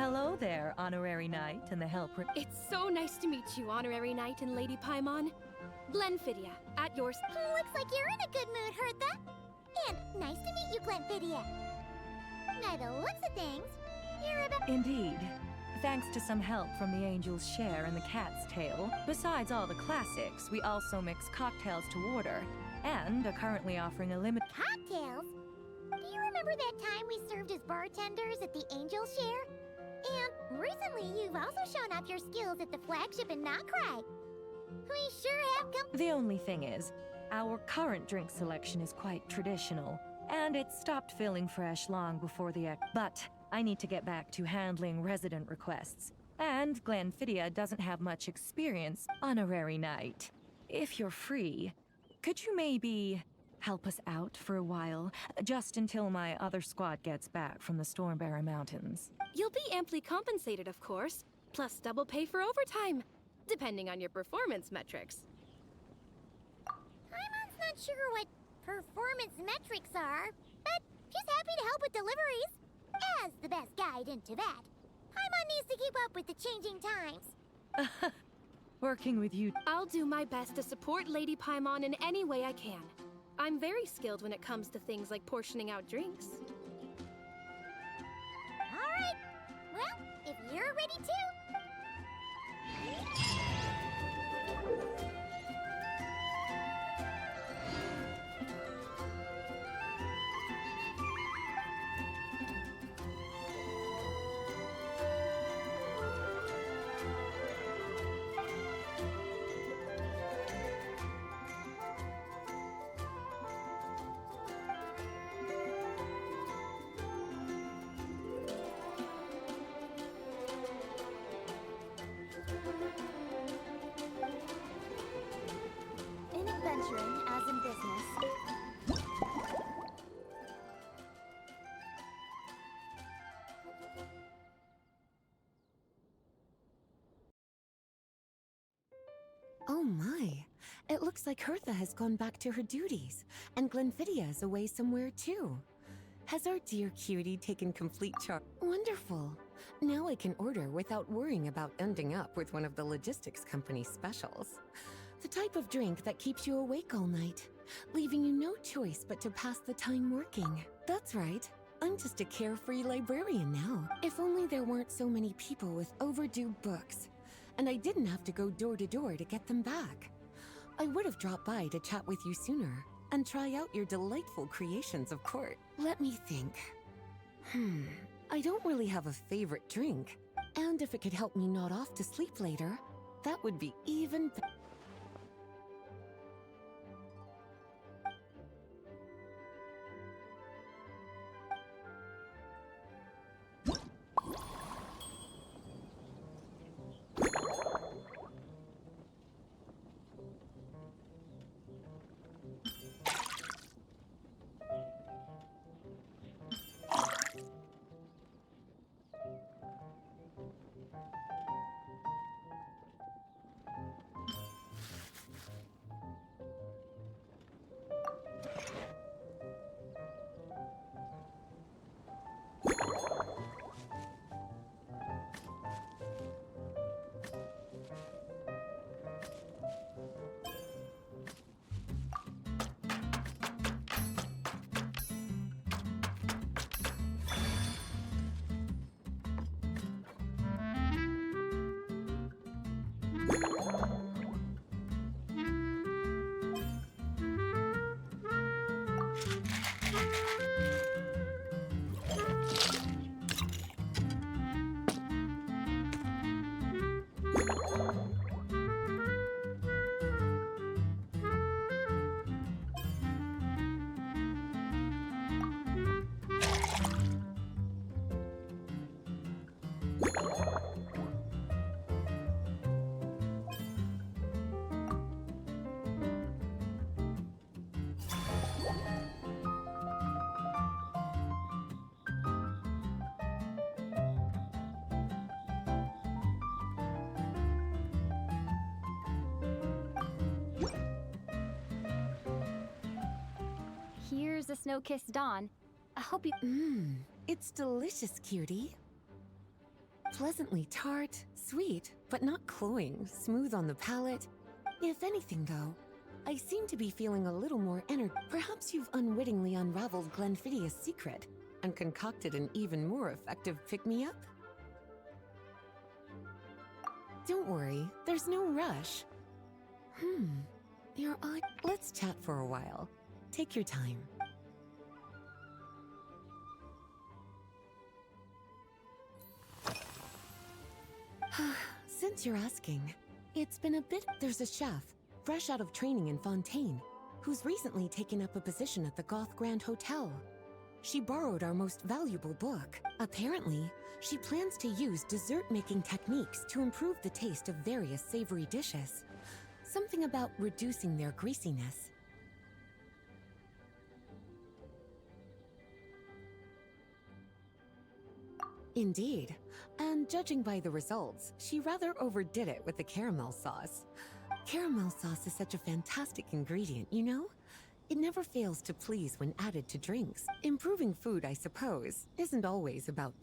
Hello there, Honorary Knight and the Helper. It's so nice to meet you, Honorary Knight and Lady Paimon. Glenfidia, at your... Looks like you're in a good mood, Hertha. And nice to meet you, Glenfidia. By the looks of things, you're about... Indeed. Thanks to some help from the Angel's Share and the Cat's Tail, besides all the classics, we also mix cocktails to order, and are currently offering a limit... Cocktails? Do you remember that time we served as bartenders at the Angel's Share? And recently, you've also shown off your skills at the flagship in Nockride. We sure have come... The only thing is, our current drink selection is quite traditional, and it stopped feeling fresh long before the But I need to get back to handling resident requests, and Glenfidia doesn't have much experience, Honorary Knight. If you're free, could you maybe help us out for a while, just until my other squad gets back from the Stormbearer Mountains? You'll be amply compensated, of course, plus double pay for overtime, depending on your performance metrics. Paimon's not sure what performance metrics are, but she's happy to help with deliveries. As the best guide into that, Paimon needs to keep up with the changing times. Working with you... I'll do my best to support Lady Paimon in any way I can. I'm very skilled when it comes to things like portioning out drinks. All right. Well, if you're ready too. In adventuring as in business. Oh my, it looks like Hertha has gone back to her duties, and Glenfidia is away somewhere too. Has our dear cutie taken complete charge? Wonderful. Now I can order without worrying about ending up with one of the logistics company's specials. The type of drink that keeps you awake all night, leaving you no choice but to pass the time working. That's right. I'm just a carefree librarian now. If only there weren't so many people with overdue books, and I didn't have to go door to door to get them back. I would have dropped by to chat with you sooner, and try out your delightful creations of court. Let me think. I don't really have a favorite drink, and if it could help me nod off to sleep later, that would be even better. Here's a snow-kissed dawn. I hope you... It's delicious, cutie. Pleasantly tart, sweet, but not cloying, smooth on the palate. If anything, though, I seem to be feeling a little more energy. Perhaps you've unwittingly unraveled Glenfiddia's secret and concocted an even more effective pick-me-up? Don't worry, there's no rush. Your eye. Let's chat for a while. Take your time. Since you're asking, it's been a bit. There's a chef, fresh out of training in Fontaine, who's recently taken up a position at the Goth Grand Hotel. She borrowed our most valuable book. Apparently, she plans to use dessert-making techniques to improve the taste of various savory dishes. Something about reducing their greasiness. Indeed. And judging by the results, she rather overdid it with the caramel sauce. Caramel sauce is such a fantastic ingredient, you know? It never fails to please when added to drinks. Improving food, I suppose, isn't always about...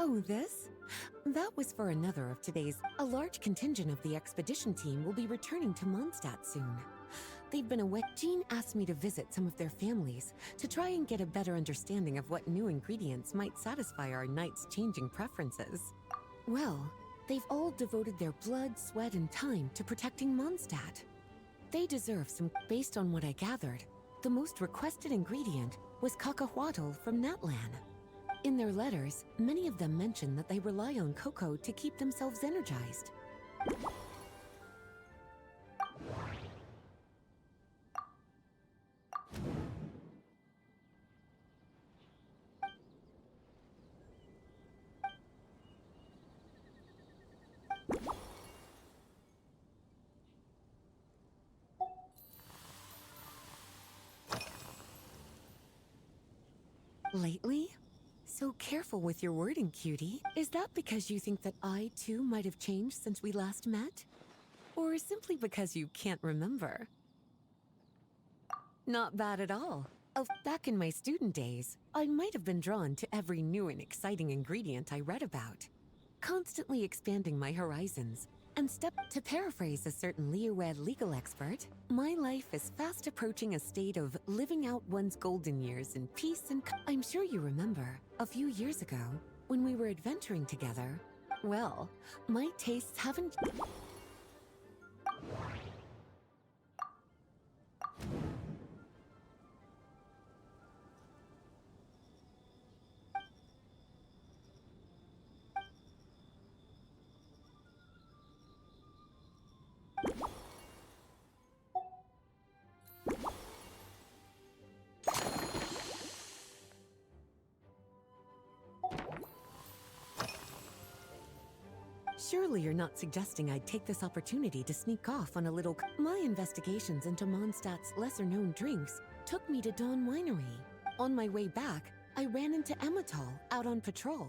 Oh, this? That was for another of today's. A large contingent of the expedition team will be returning to Mondstadt soon. They've been away. Jean asked me to visit some of their families to try and get a better understanding of what new ingredients might satisfy our knights' changing preferences. Well, they've all devoted their blood, sweat, and time to protecting Mondstadt. They deserve some. Based on what I gathered, the most requested ingredient was cacahuatl from Natlan. In their letters, many of them mention that they rely on cocoa to keep themselves energized. Lately? So careful with your wording, cutie. Is that because you think that I, too, might have changed since we last met? Or simply because you can't remember? Not bad at all. Back in my student days, I might have been drawn to every new and exciting ingredient I read about, constantly expanding my horizons. And to paraphrase a certain Leo-Ed legal expert, my life is fast approaching a state of living out one's golden years in peace and... I'm sure you remember, a few years ago, when we were adventuring together, well, my tastes haven't... Surely you're not suggesting I'd take this opportunity to sneak off on a little... My investigations into Mondstadt's lesser-known drinks took me to Dawn Winery. On my way back, I ran into Amatal out on patrol.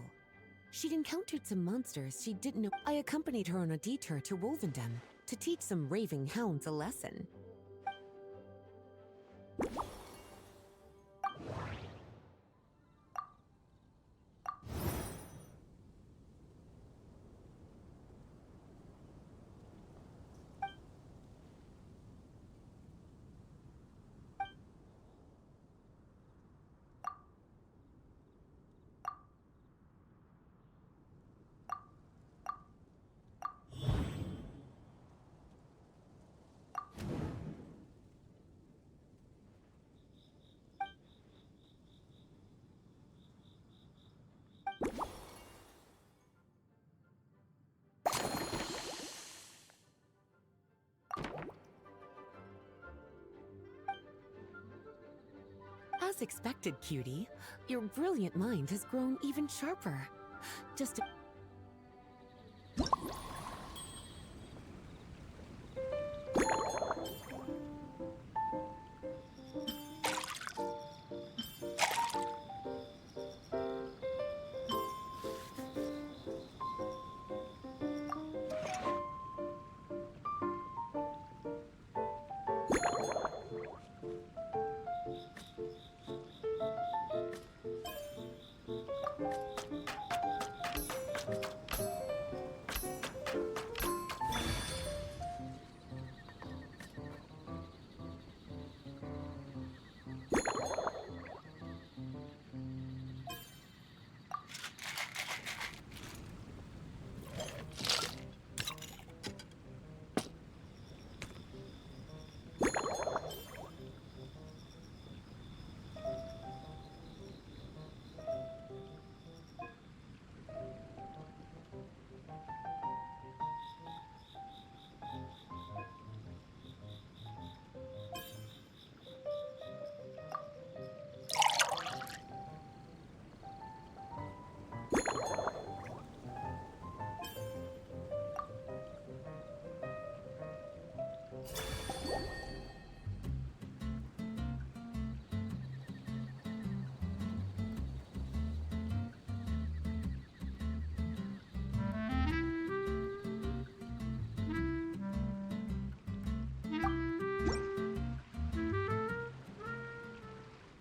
She'd encountered some monsters she didn't know. I accompanied her on a detour to Wolvendom to teach some raving hounds a lesson. As expected, cutie, your brilliant mind has grown even sharper. Just a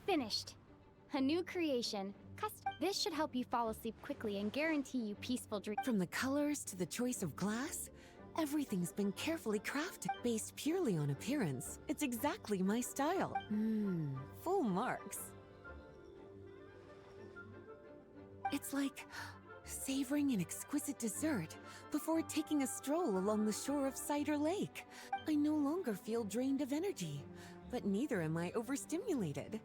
Finished. A new creation. This should help you fall asleep quickly and guarantee you peaceful dreams. From the colors to the choice of glass, everything's been carefully crafted based purely on appearance. It's exactly my style. Full marks. It's like savoring an exquisite dessert before taking a stroll along the shore of Cider Lake. I no longer feel drained of energy, but neither am I overstimulated.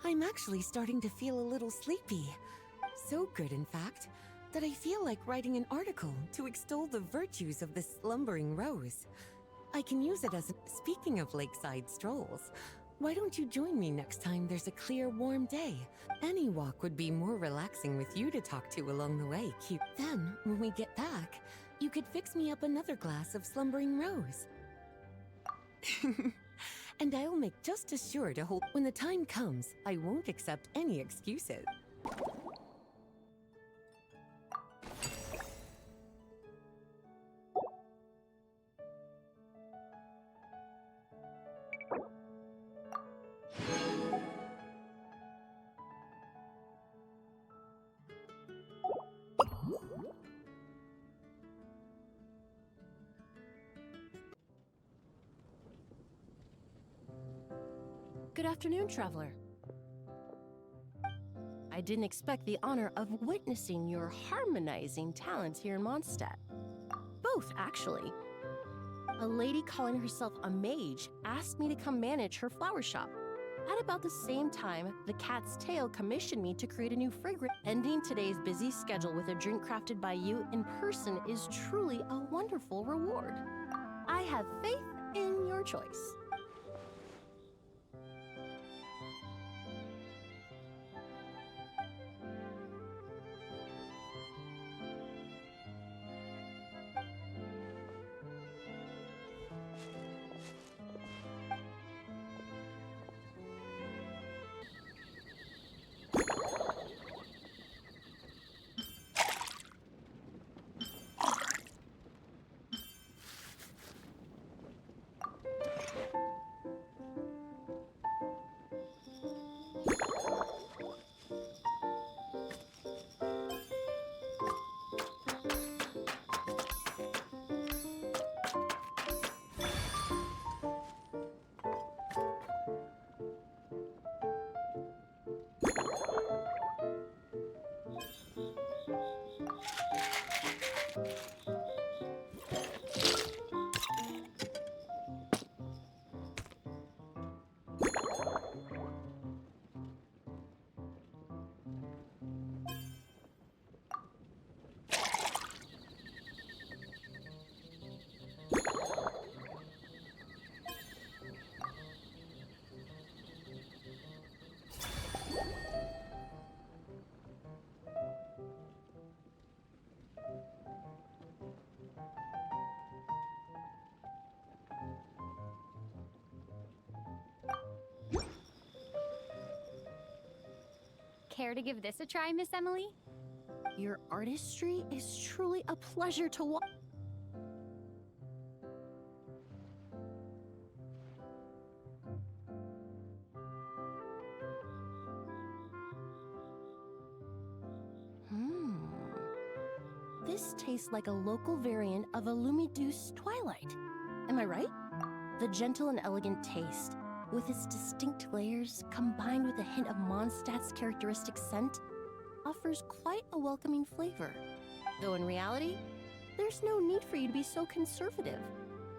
I'm actually starting to feel a little sleepy. So good, in fact, that I feel like writing an article to extol the virtues of the slumbering rose. I can use it as Speaking of lakeside strolls, why don't you join me next time there's a clear, warm day? Any walk would be more relaxing with you to talk to along the way, cute. Then, when we get back, you could fix me up another glass of slumbering rose. And I'll make just as sure to hold. When the time comes, I won't accept any excuses. Good afternoon, traveler. I didn't expect the honor of witnessing your harmonizing talents here in Mondstadt. Both, actually. A lady calling herself a mage asked me to come manage her flower shop. At about the same time, the Cat's Tail commissioned me to create a new fragrance. Ending today's busy schedule with a drink crafted by you in person is truly a wonderful reward. I have faith in your choice. Care to give this a try, Miss Emily? Your artistry is truly a pleasure to watch. This tastes like a local variant of a Lumideuse Twilight. Am I right? The gentle and elegant taste, with its distinct layers combined with a hint of Mondstadt's characteristic scent, offers quite a welcoming flavor. Though in reality, there's no need for you to be so conservative.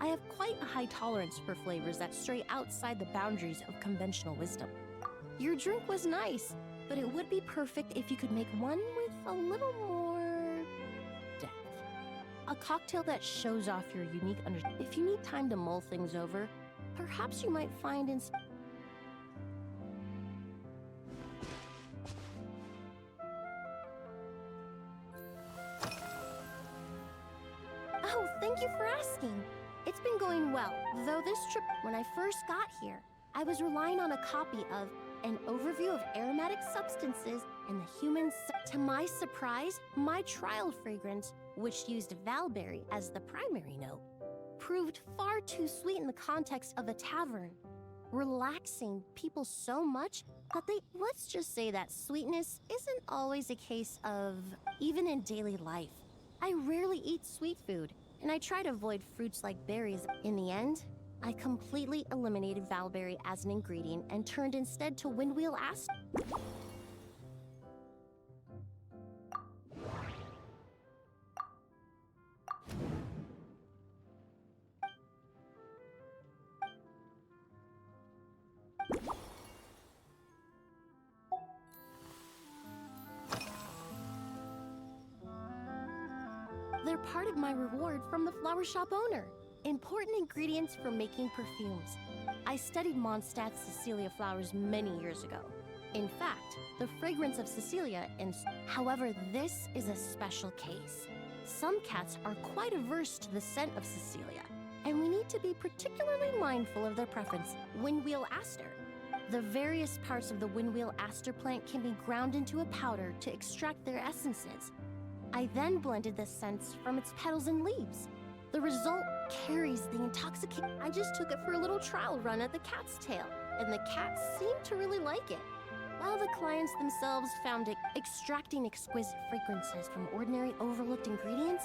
I have quite a high tolerance for flavors that stray outside the boundaries of conventional wisdom. Your drink was nice, but it would be perfect if you could make one with a little more depth. A cocktail that shows off your unique understanding. If you need time to mull things over, perhaps you might find Oh, thank you for asking. It's been going well, though this trip, when I first got here, I was relying on a copy of An Overview of Aromatic Substances and the Human. To my surprise, my trial fragrance, which used Valberry as the primary note, proved far too sweet in the context of a tavern, relaxing people so much that let's just say that sweetness isn't always a case of, even in daily life. I rarely eat sweet food, and I try to avoid fruits like berries. In the end, I completely eliminated Valberry as an ingredient and turned instead to Windwheel Aster. They're part of my reward from the flower shop owner. Important ingredients for making perfumes. I studied Mondstadt's Cecilia flowers many years ago. In fact, the fragrance of Cecilia However, this is a special case. Some cats are quite averse to the scent of Cecilia, and we need to be particularly mindful of their preference. Windwheel Aster. The various parts of the Windwheel Aster plant can be ground into a powder to extract their essences. I then blended the scents from its petals and leaves. The result carries the intoxicating. I just took it for a little trial run at the cat's tail, and the cats seemed to really like it, while the clients themselves found it extracting exquisite fragrances from ordinary overlooked ingredients.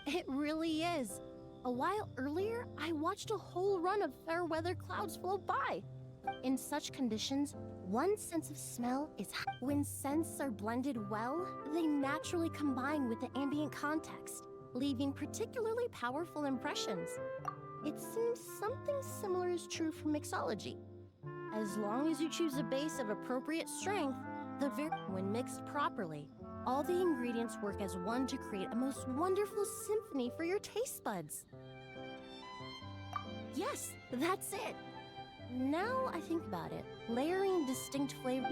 It really is. A while earlier, I watched a whole run of fair weather clouds float by. In such conditions, one sense of smell is when scents are blended well, they naturally combine with the ambient context, leaving particularly powerful impressions. It seems something similar is true for mixology. As long as you choose a base of appropriate strength, when mixed properly, all the ingredients work as one to create a most wonderful symphony for your taste buds. Yes, that's it. Now I think about it, layering distinct flavor.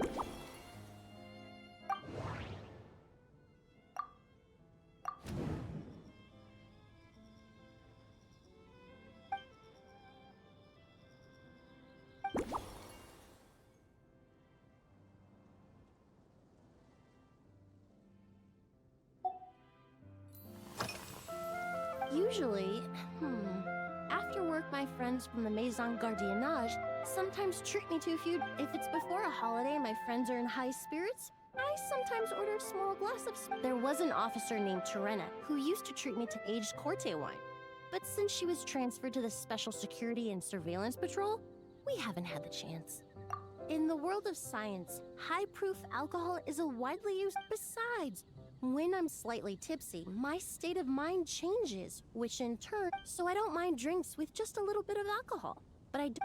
Usually, after work, my friends from the Maison Gardiennage sometimes treat me to a few. If it's before a holiday and my friends are in high spirits, I sometimes order a small glass of. There was an officer named Terena who used to treat me to aged Corte wine. But since she was transferred to the Special Security and Surveillance Patrol, we haven't had the chance. In the world of science, high-proof alcohol is a widely used. Besides, when I'm slightly tipsy, my state of mind changes, which in turn, so I don't mind drinks with just a little bit of alcohol. But I do.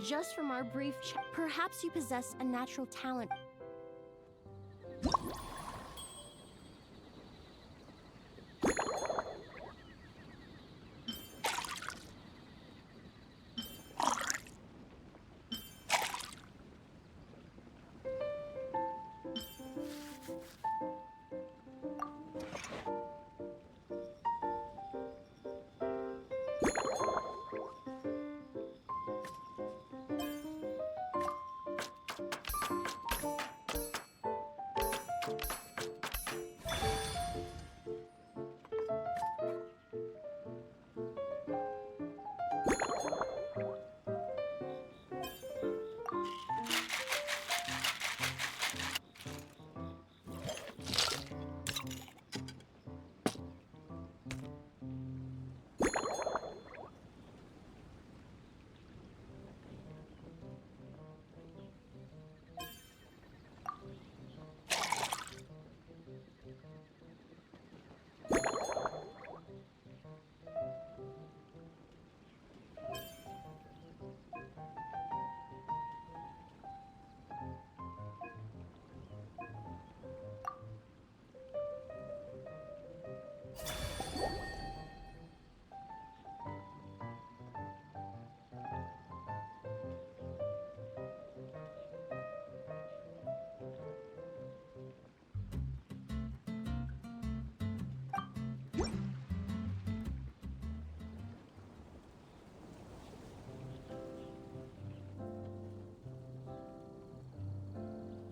just from our brief chat. Perhaps you possess a natural talent.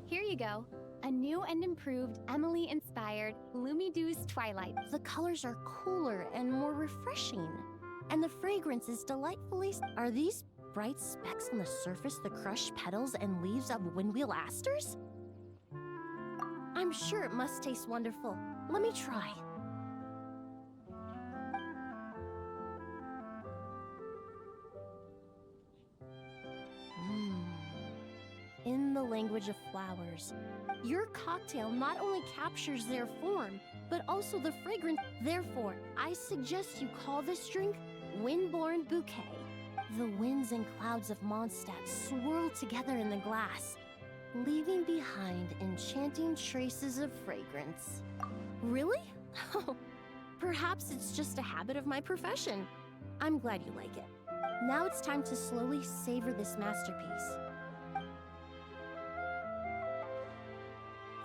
Here you go. A new and improved, Emily-inspired Lumidou's Twilight. The colors are cooler and more refreshing. And the fragrance is delightfully... Are these bright specks on the surface the crushed petals and leaves of windwheel asters? I'm sure it must taste wonderful. Let me try. In the language of flowers, your cocktail not only captures their form, but also the fragrance. Therefore, I suggest you call this drink Windborne Bouquet. The winds and clouds of Mondstadt swirl together in the glass, leaving behind enchanting traces of fragrance. Really? Perhaps it's just a habit of my profession. I'm glad you like it. Now it's time to slowly savor this masterpiece.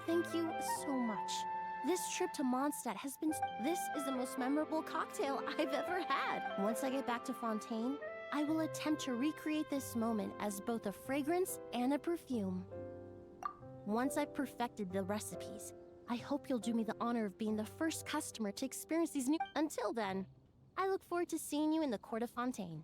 Thank you so much. This trip to Mondstadt has been... This is the most memorable cocktail I've ever had. Once I get back to Fontaine, I will attempt to recreate this moment as both a fragrance and a perfume. Once I've perfected the recipes, I hope you'll do me the honor of being the first customer to experience these new... Until then, I look forward to seeing you in the court of Fontaine.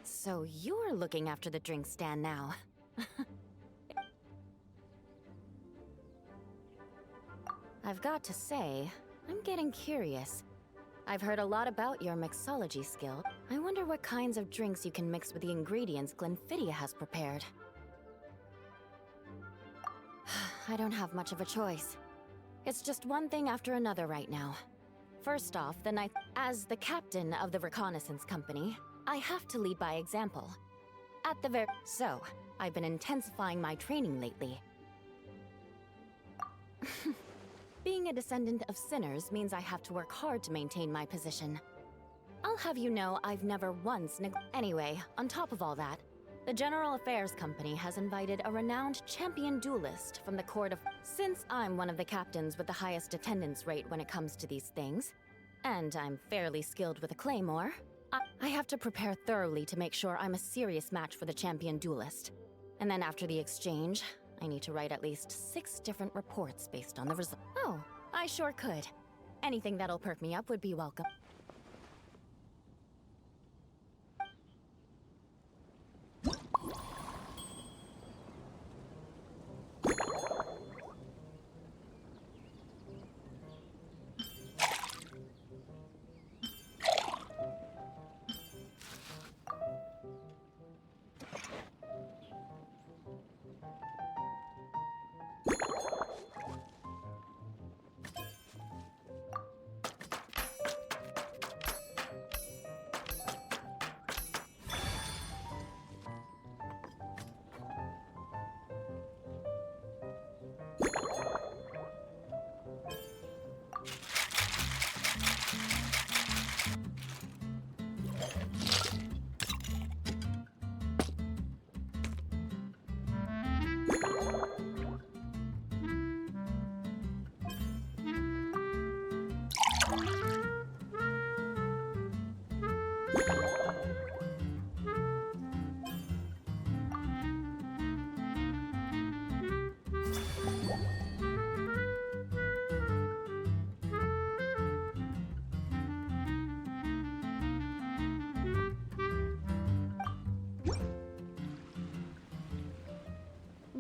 So you're looking after the drink stand now. I've got to say, I'm getting curious. I've heard a lot about your mixology skill. I wonder what kinds of drinks you can mix with the ingredients Glenfiddich has prepared. I don't have much of a choice. It's just one thing after another right now. First off, as the captain of the reconnaissance company, I have to lead by example. So, I've been intensifying my training lately. Being a descendant of sinners means I have to work hard to maintain my position. I'll have you know I've never once Anyway, on top of all that, the General Affairs Company has invited a renowned champion duelist from the court of... Since I'm one of the captains with the highest attendance rate when it comes to these things, and I'm fairly skilled with a claymore, I have to prepare thoroughly to make sure I'm a serious match for the champion duelist. And then after the exchange, I need to write at least 6 different reports based on the result. Oh, I sure could. Anything that'll perk me up would be welcome.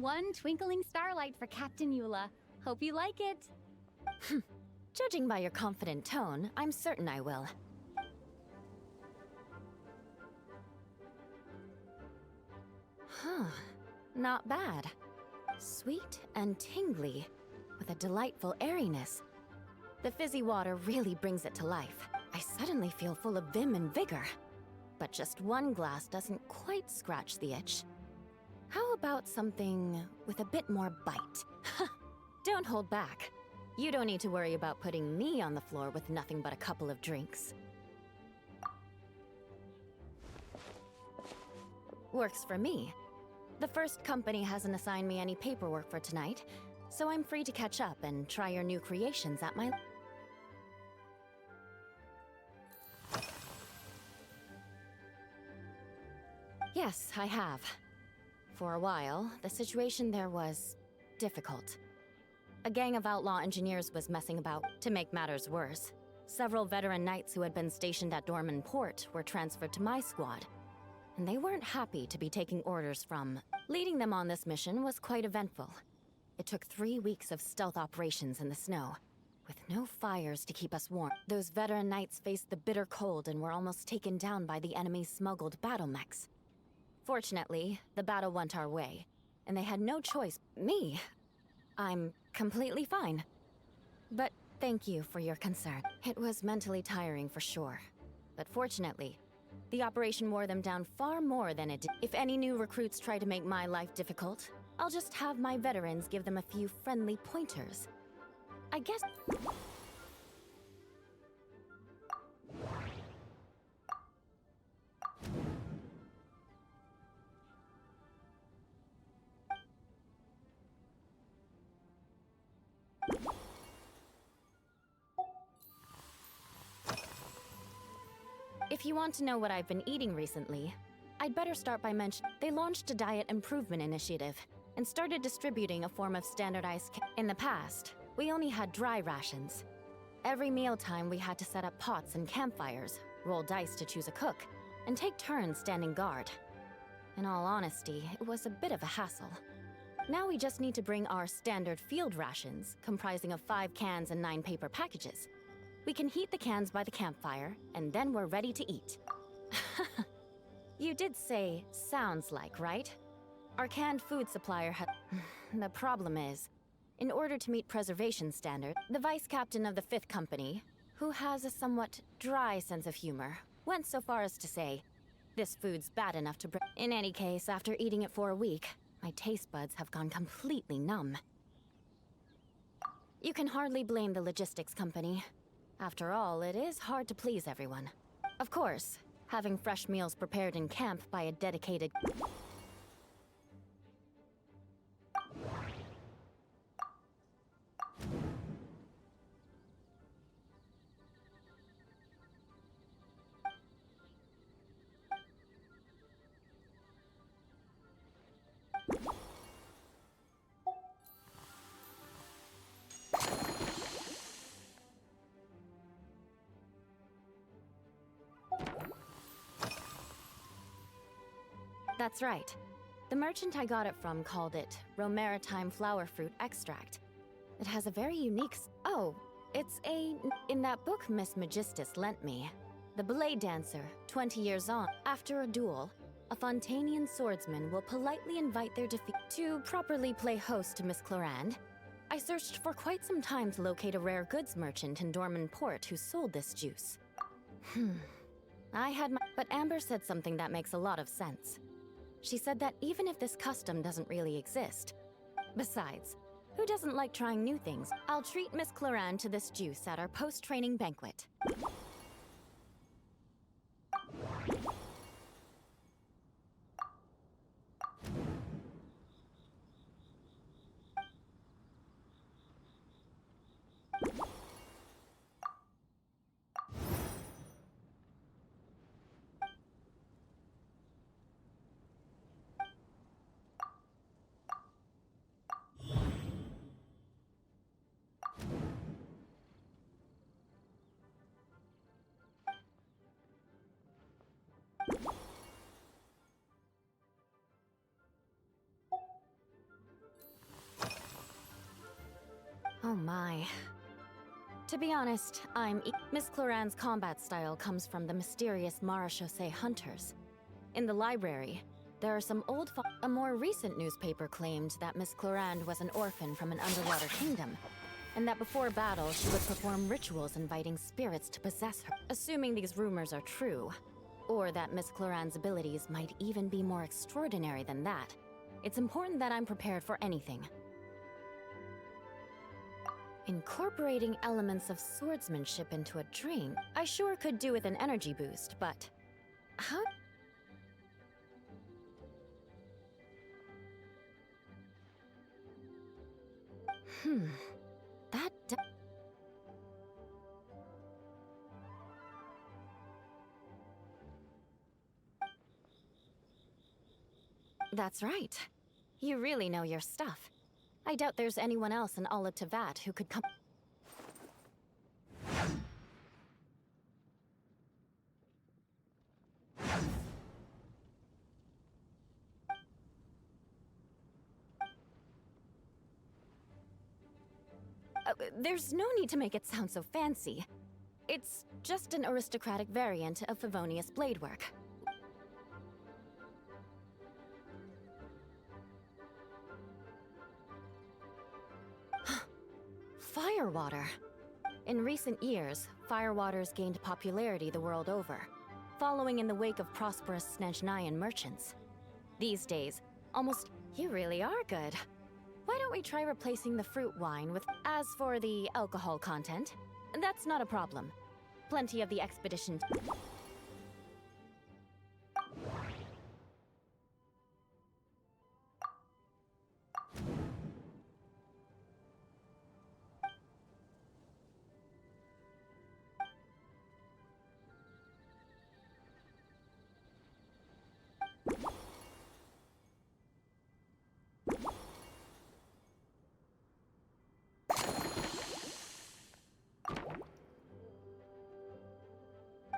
One twinkling starlight for Captain Eula. Hope you like it. Judging by your confident tone, I'm certain I will. Huh. Not bad. Sweet and tingly, with a delightful airiness. The fizzy water really brings it to life. I suddenly feel full of vim and vigor. But just one glass doesn't quite scratch the itch. How about something with a bit more bite? Don't hold back. You don't need to worry about putting me on the floor with nothing but a couple of drinks. Works for me. The first company hasn't assigned me any paperwork for tonight, so I'm free to catch up and try your new creations at my... Yes, I have. For a while, the situation there was difficult. A gang of outlaw engineers was messing about. To make matters worse, several veteran knights who had been stationed at Dorman Port were transferred to my squad, and they weren't happy to be taking orders from. Leading them on this mission was quite eventful. It took 3 weeks of stealth operations in the snow, with no fires to keep us warm. Those veteran knights faced the bitter cold and were almost taken down by the enemy's smuggled battle mechs. Fortunately, the battle went our way, and they had no choice. Me? I'm completely fine. But thank you for your concern. It was mentally tiring for sure. But fortunately, the operation wore them down far more than it did. If any new recruits try to make my life difficult, I'll just have my veterans give them a few friendly pointers. I guess... If you want to know what I've been eating recently, I'd better start by mentioning they launched a diet improvement initiative and started distributing a form of standardized In the past, we only had dry rations. Every mealtime we had to set up pots and campfires, roll dice to choose a cook, and take turns standing guard. In all honesty, it was a bit of a hassle. Now we just need to bring our standard field rations, comprising of 5 cans and 9 paper packages. We can heat the cans by the campfire, and then we're ready to eat. You did say, sounds like, right? Our canned food supplier had... The problem is, in order to meet preservation standards, the vice captain of the 5th company, who has a somewhat dry sense of humor, went so far as to say, this food's bad enough to bring... In any case, after eating it for a week, my taste buds have gone completely numb. You can hardly blame the logistics company. After all, it is hard to please everyone. Of course, having fresh meals prepared in camp by a dedicated... That's right. The merchant I got it from called it Romaritime Flower Fruit Extract. It has a very unique... Oh, it's a... In that book Miss Magistus lent me, the Blade Dancer, 20 years on. After a duel, a Fontanian swordsman will politely invite their defeat. To properly play host to Miss Clarande, I searched for quite some time to locate a rare goods merchant in Dorman Port who sold this juice. I had my... But Amber said something that makes a lot of sense. She said that even if this custom doesn't really exist... Besides, who doesn't like trying new things? I'll treat Miss Clarande to this juice at our post-training banquet. my. To be honest, Miss Cloran's combat style comes from the mysterious Marechaussee hunters. In the library, there are some a more recent newspaper claimed that Miss Cloran was an orphan from an underwater kingdom, and that before battle she would perform rituals inviting spirits to possess her. Assuming these rumors are true, or that Miss Cloran's abilities might even be more extraordinary than that, it's important that I'm prepared for anything. Incorporating elements of swordsmanship into a drink, I sure could do with an energy boost, but how? That's right. You really know your stuff. I doubt there's anyone else in all of Tevat who could come. There's no need to make it sound so fancy. It's just an aristocratic variant of Favonius blade work. Firewater. In recent years, firewaters gained popularity the world over, following in the wake of prosperous Snezhnayan merchants. These days, almost... You really are good. Why don't we try replacing the fruit wine with... As for the alcohol content, that's not a problem. Plenty of the expedition...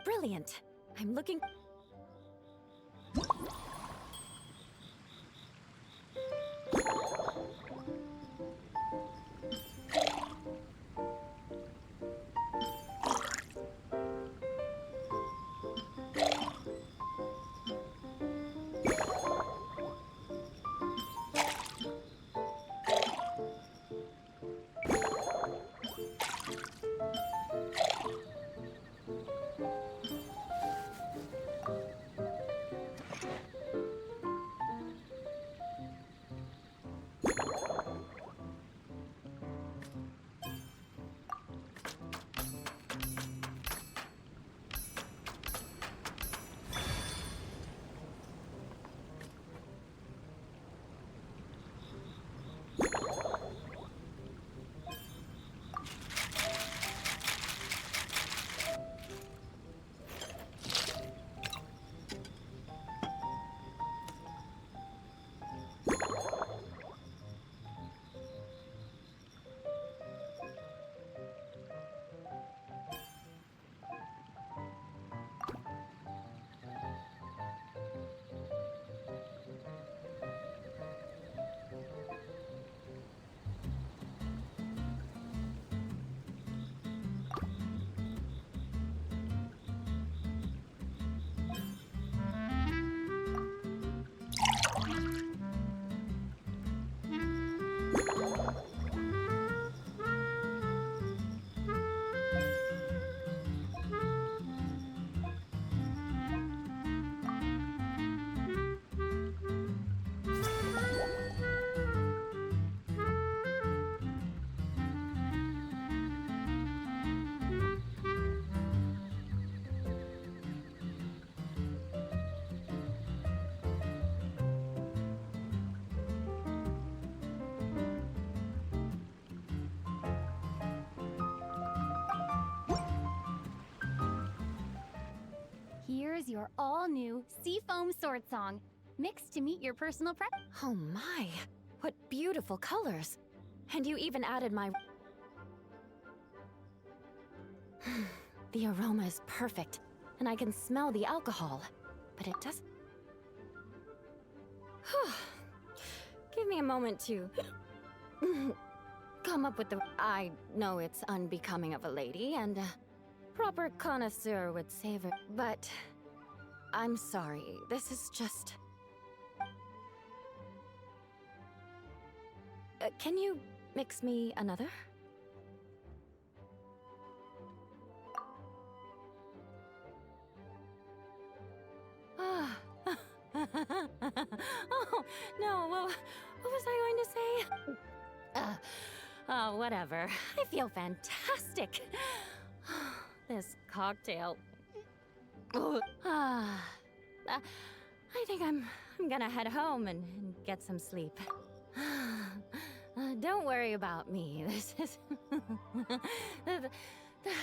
Brilliant. I'm looking... Here's your all-new Seafoam Sword Song, mixed to meet your personal Oh my, what beautiful colors. And you even added my... The aroma is perfect, and I can smell the alcohol, but it does... Give me a moment to... come up with the... I know it's unbecoming of a lady, and a proper connoisseur would savor, but I'm sorry. This is just... can you mix me another? Ah. Oh, no, what was I going to say? Oh, whatever. I feel fantastic. This cocktail. I think I'm gonna head home and get some sleep. Don't worry about me. This is the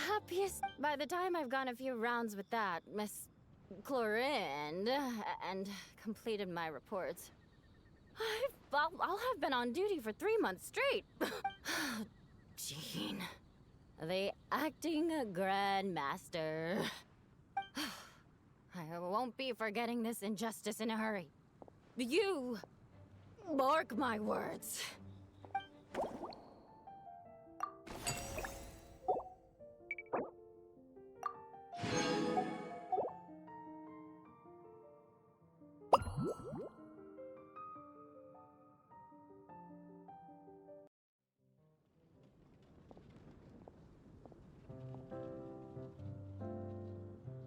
happiest. By the time I've gone a few rounds with that, Miss Chlorine, and completed my reports, I'll have been on duty for 3 months straight. Jean, the acting grandmaster. I won't be forgetting this injustice in a hurry. You mark my words.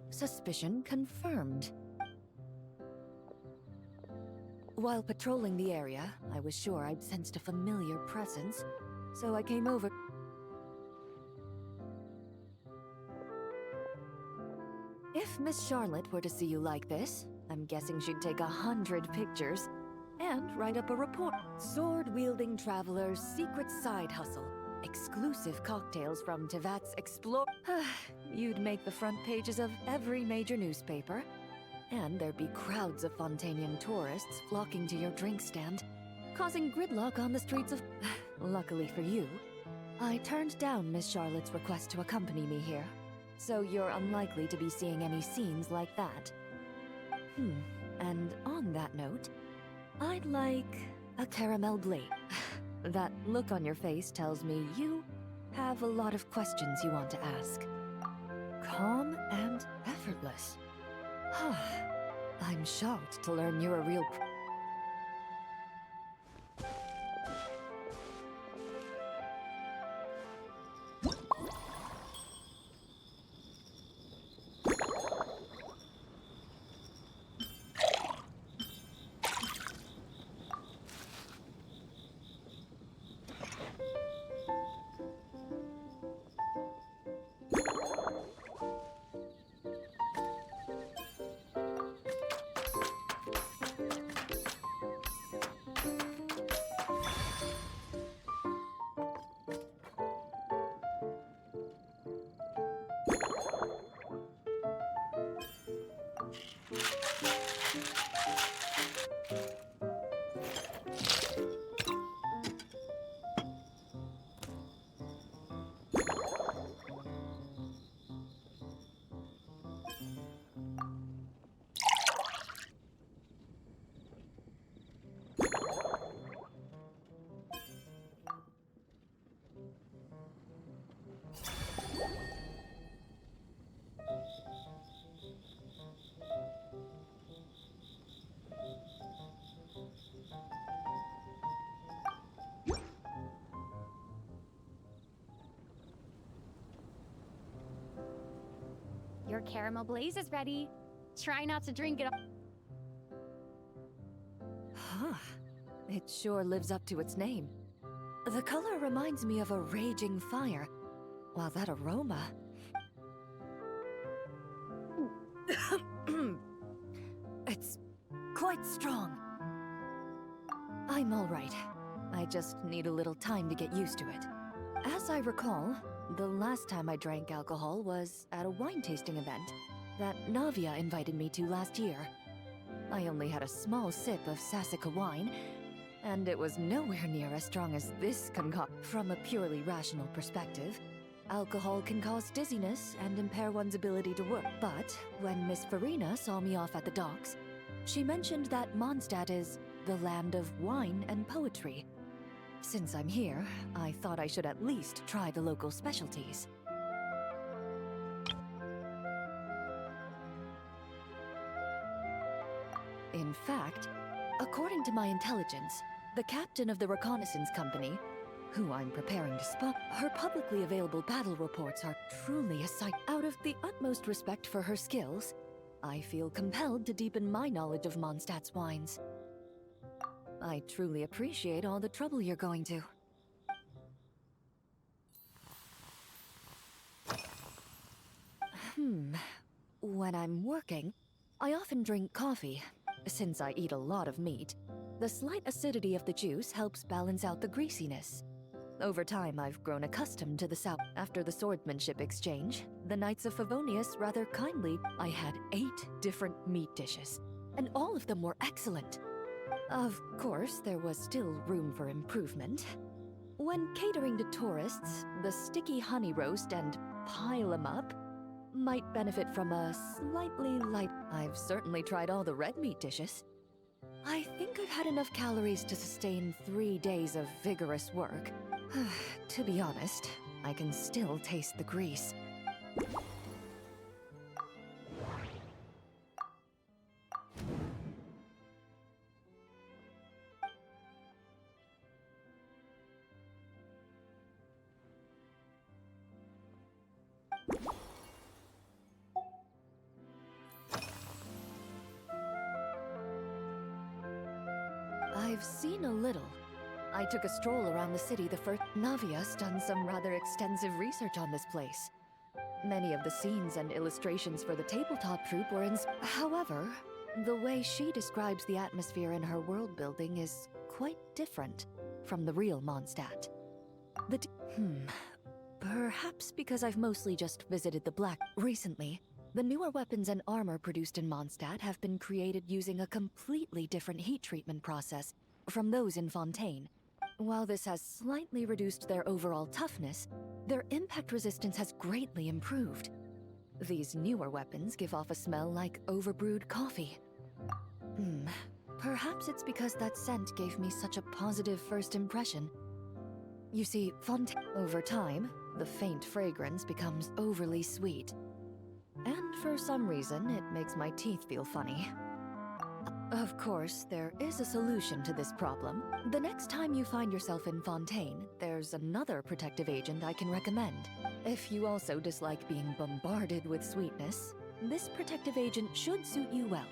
Suspicion confirmed. While patrolling the area, I was sure I'd sensed a familiar presence, so I came over. If Miss Charlotte were to see you like this, I'm guessing she'd take 100 pictures and write up a report. Sword-wielding traveler's secret side hustle. Exclusive cocktails from Tevat's Explore. You'd make the front pages of every major newspaper, and there'd be crowds of Fontanian tourists flocking to your drink stand, causing gridlock on the streets of... Luckily for you, I turned down Miss Charlotte's request to accompany me here, so you're unlikely to be seeing any scenes like that. And on that note, I'd like a caramel blade. That look on your face tells me you have a lot of questions you want to ask. Calm and effortless. I'm shocked to learn you're a real Your caramel blaze is ready. Try not to drink it all. It sure lives up to its name. The color reminds me of a raging fire, while that aroma... It's quite strong. I'm all right. I just need a little time to get used to it. As I recall, the last time I drank alcohol was at a wine tasting event that Navia invited me to last year. I only had a small sip of Sassica wine, and it was nowhere near as strong as this concoction. From a purely rational perspective, alcohol can cause dizziness and impair one's ability to work. But when Miss Farina saw me off at the docks, she mentioned that Mondstadt is the land of wine and poetry. Since I'm here, I thought I should at least try the local specialties. In fact, according to my intelligence, the captain of the reconnaissance company, who I'm preparing to spot, her publicly available battle reports are truly a sight. Out of the utmost respect for her skills, I feel compelled to deepen my knowledge of Mondstadt's wines. I truly appreciate all the trouble you're going to. When I'm working, I often drink coffee. Since I eat a lot of meat, the slight acidity of the juice helps balance out the greasiness. Over time, I've grown accustomed to the sour. After the swordsmanship exchange, the Knights of Favonius rather kindly, I had 8 different meat dishes, and all of them were excellent. Of course, there was still room for improvement. When catering to tourists, the sticky honey roast and pile 'em up might benefit from a slightly light. I've certainly tried all the red meat dishes. I think I've had enough calories to sustain 3 days of vigorous work. To be honest, I can still taste the grease. I've seen a little. I took a stroll around the city the first. Navia's done some rather extensive research on this place. Many of the scenes and illustrations for the tabletop troupe were However, the way she describes the atmosphere in her world building is quite different from the real Mondstadt. Perhaps because I've mostly just visited the Black. Recently, the newer weapons and armor produced in Mondstadt have been created using a completely different heat treatment process from those in Fontaine. While this has slightly reduced their overall toughness, their impact resistance has greatly improved. These newer weapons give off a smell like overbrewed coffee. Perhaps it's because that scent gave me such a positive first impression. You see, over time, the faint fragrance becomes overly sweet. And for some reason, it makes my teeth feel funny. Of course, there is a solution to this problem. The next time you find yourself in Fontaine, there's another protective agent I can recommend. If you also dislike being bombarded with sweetness, this protective agent should suit you well.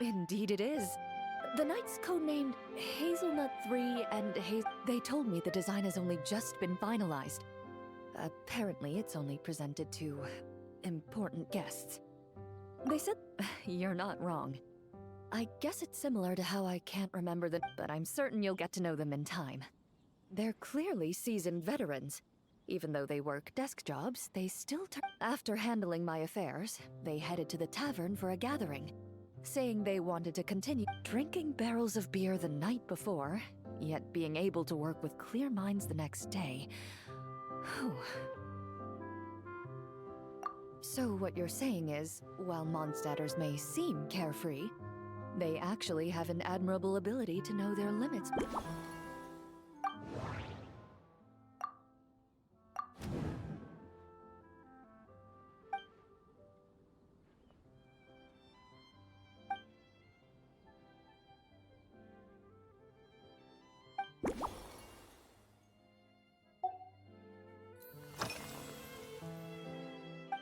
Indeed it is. The Knights codenamed Hazelnut 3 and They told me the design has only just been finalized. Apparently it's only presented to important guests. They said you're not wrong. I guess it's similar to how I can't remember them, but I'm certain you'll get to know them in time. They're clearly seasoned veterans. Even though they work desk jobs, they still After handling my affairs, they headed to the tavern for a gathering, saying they wanted to continue drinking barrels of beer the night before, yet being able to work with clear minds the next day. So what you're saying is, while Mondstadters may seem carefree, they actually have an admirable ability to know their limits.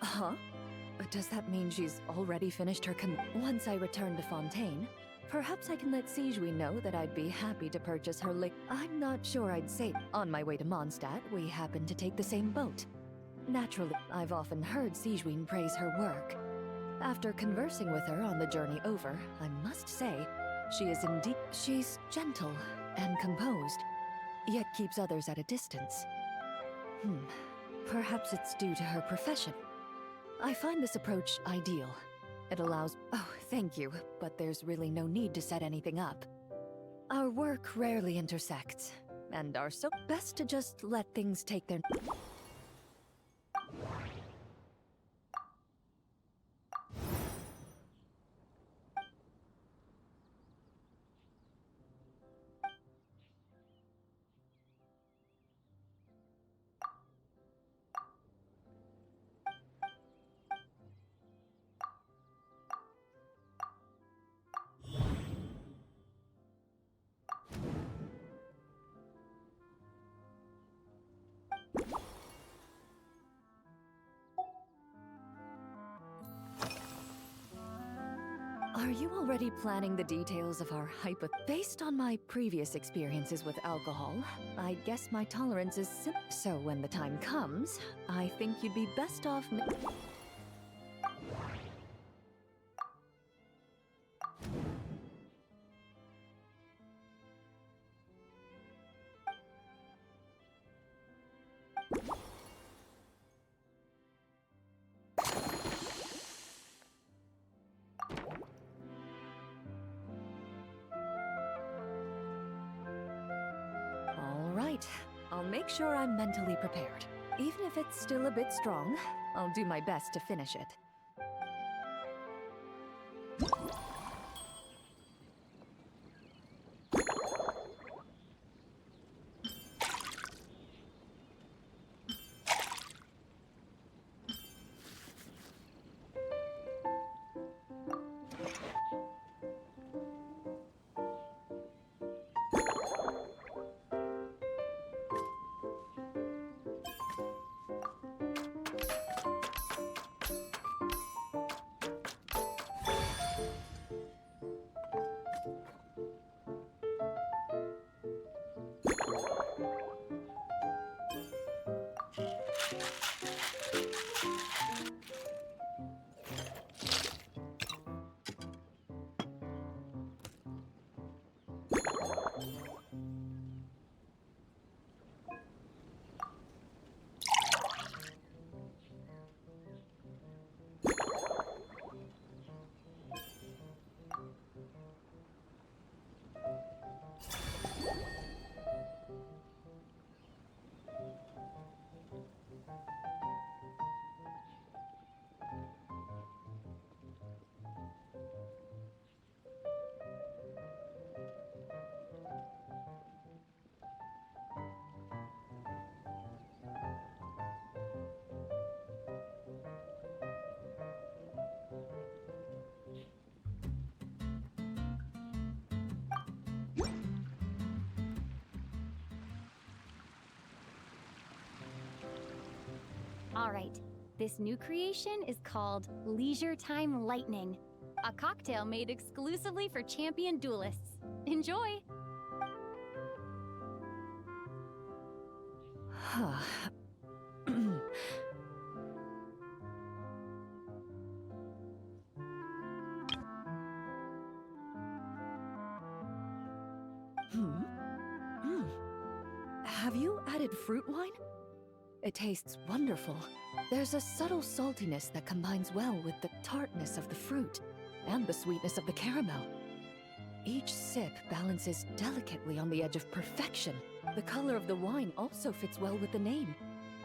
Huh? Does that mean she's already finished her Once I return to Fontaine, perhaps I can let Sigewinne know that I'd be happy to purchase her I'm not sure I'd say. On my way to Mondstadt, we happened to take the same boat. Naturally, I've often heard Sigewinne praise her work. After conversing with her on the journey over, I must say, she's gentle and composed. yet keeps others at a distance. Perhaps it's due to her profession. I find this approach ideal. It allows— Oh, thank you, but there's really no need to set anything up. Our work rarely intersects, and are so best to just let things take their— Are you already planning the details of our Based on my previous experiences with alcohol, I guess my tolerance is so when the time comes, I think you'd be best off— I'll make sure I'm mentally prepared. Even if it's still a bit strong, I'll do my best to finish it. Alright, this new creation is called Leisure Time Lightning, a cocktail made exclusively for champion duelists. Enjoy! Have you added fruit wine? It tastes wonderful. There's a subtle saltiness that combines well with the tartness of the fruit and the sweetness of the caramel. Each sip balances delicately on the edge of perfection. The color of the wine also fits well with the name,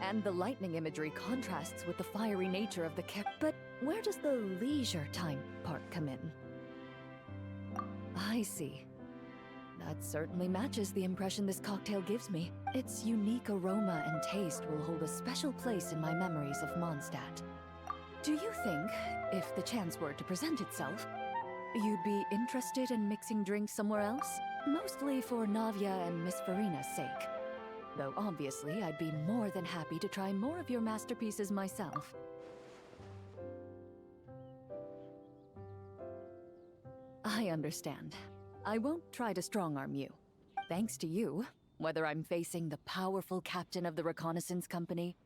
and the lightning imagery contrasts with the fiery nature of the But where does the leisure time part come in? I see. That certainly matches the impression this cocktail gives me. Its unique aroma and taste will hold a special place in my memories of Mondstadt. Do you think, if the chance were to present itself, you'd be interested in mixing drinks somewhere else? Mostly for Navia and Miss Farina's sake. Though obviously I'd be more than happy to try more of your masterpieces myself. I understand. I won't try to strong-arm you. Thanks to you, whether I'm facing the powerful captain of the reconnaissance company,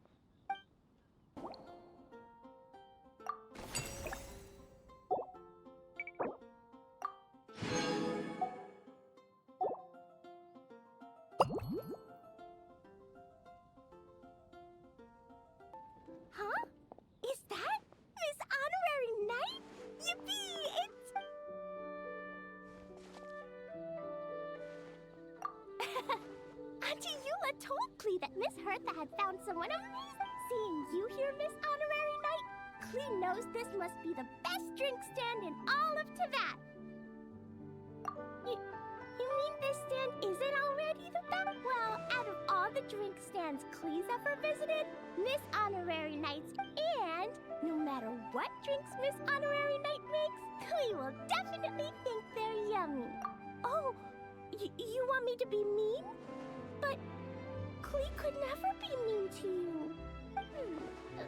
had told Klee that Miss Hertha had found someone amazing. Seeing you here, Miss Honorary Knight, Klee knows this must be the best drink stand in all of Teyvat. You mean this stand isn't already the best? Well, out of all the drink stands Klee's ever visited, Miss Honorary Knight's, and no matter what drinks Miss Honorary Knight makes, Klee will definitely think they're yummy. Oh, you want me to be mean? But Klee could never be mean to you.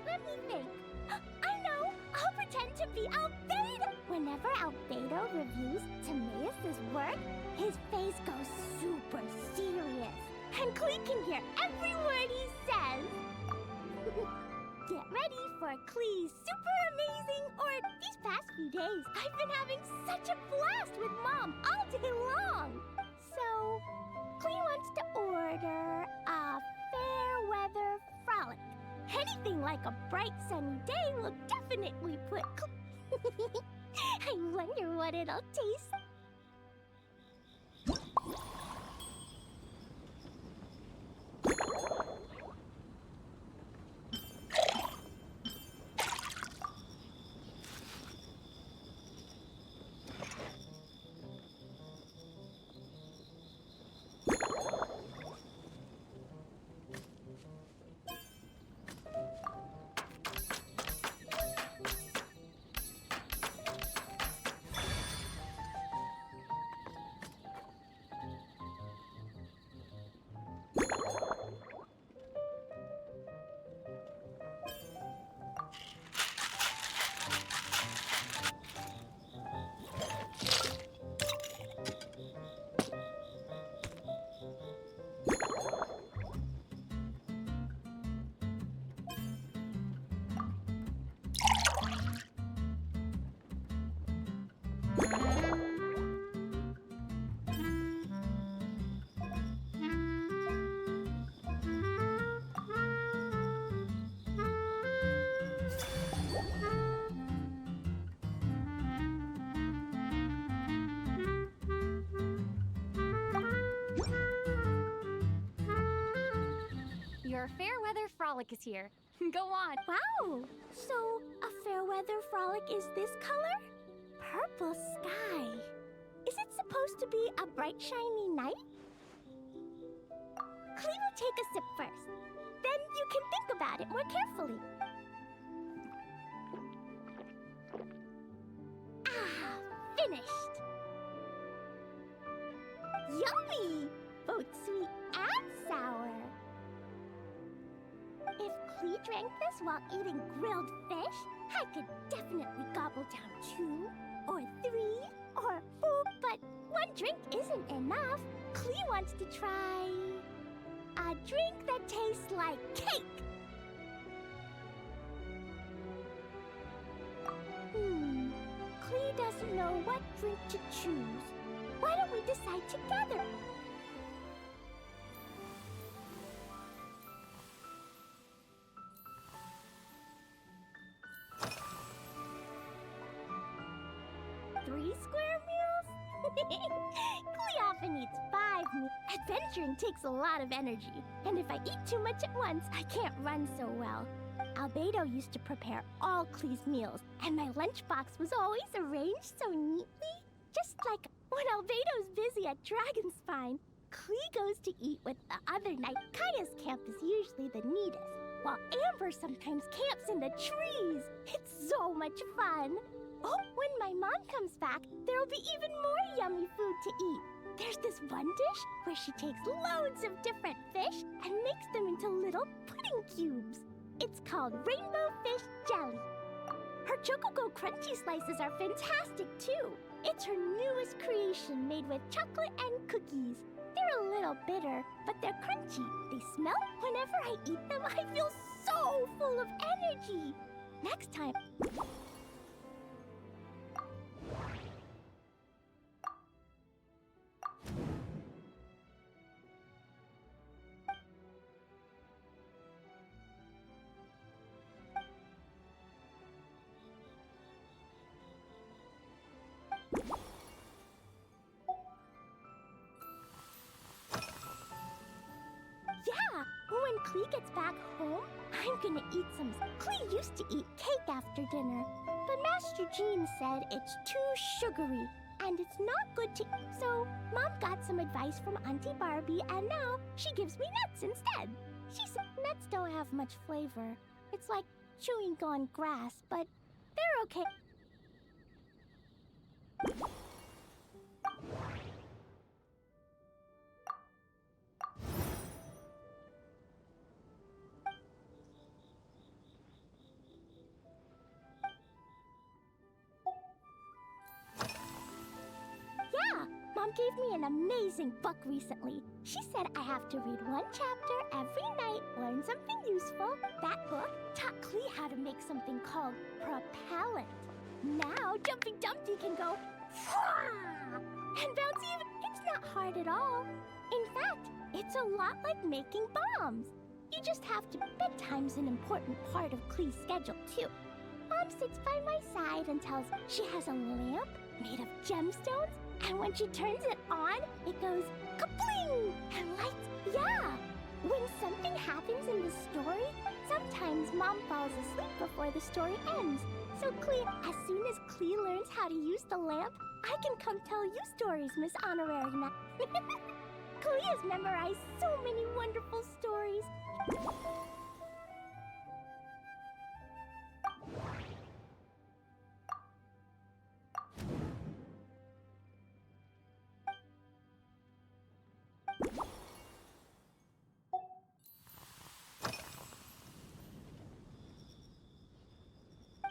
Let me think. I know! I'll pretend to be Albedo! Whenever Albedo reviews Timaeus' work, his face goes super serious. And Klee can hear every word he says. Get ready for Klee's super amazing, or these past few days, I've been having such a blast with Mom all day long. So, Klee wants to order a fair weather frolic. Anything like a bright sunny day will definitely put I wonder what it'll taste. Your fair weather frolic is here. Go on. Wow! So, a fair weather frolic is this color? Purple sky. Is it supposed to be a bright, shiny night? Klee will take a sip first. Then you can think about it more carefully. Ah, finished! Yummy! Both sweet and sour. If Klee drank this while eating grilled fish, I could definitely gobble down 2 or 3 or 4, but one drink isn't enough. Klee wants to try a drink that tastes like cake. Klee doesn't know what drink to choose. Why don't we decide together? Three square meals? Klee often eats 5 meals. Adventuring takes a lot of energy, and if I eat too much at once, I can't run so well. Albedo used to prepare all Klee's meals, and my lunchbox was always arranged so neatly. Just like when Albedo's busy at Dragonspine, Klee goes to eat with the other night. Kaya's camp is usually the neatest, while Amber sometimes camps in the trees. It's so much fun. Oh, when my mom comes back, there'll be even more yummy food to eat. There's this one dish where she takes loads of different fish and makes them into little pudding cubes. It's called Rainbow Fish Jelly. Her Chocogo Crunchy slices are fantastic too. It's her newest creation made with chocolate and cookies. They're a little bitter, but they're crunchy. They smell. Whenever I eat them, I feel so full of energy. Next time... Klee gets back home, I'm gonna eat some. Klee used to eat cake after dinner, but Master Jean said it's too sugary and it's not good to eat. So Mom got some advice from Auntie Barbie, and now she gives me nuts instead. She said nuts don't have much flavor. It's like chewing on grass, but they're okay. Yeah, Mom gave me an amazing book recently. She said I have to read one chapter every night, learn something useful. That book taught Klee how to make something called propellant. Now Jumpy Dumpty can go and bounce even. It's not hard at all. In fact, it's a lot like making bombs. You just have to. Bedtime's an important part of Klee's schedule too. Mom sits by my side and tells me she has a lamp made of gemstones, and when she turns it on, it goes kapling and lights. Yeah! When something happens in the story, sometimes Mom falls asleep before the story ends. So Klee, as soon as Klee learns how to use the lamp, I can come tell you stories, Miss Honorary Ma. Klee has memorized so many wonderful stories.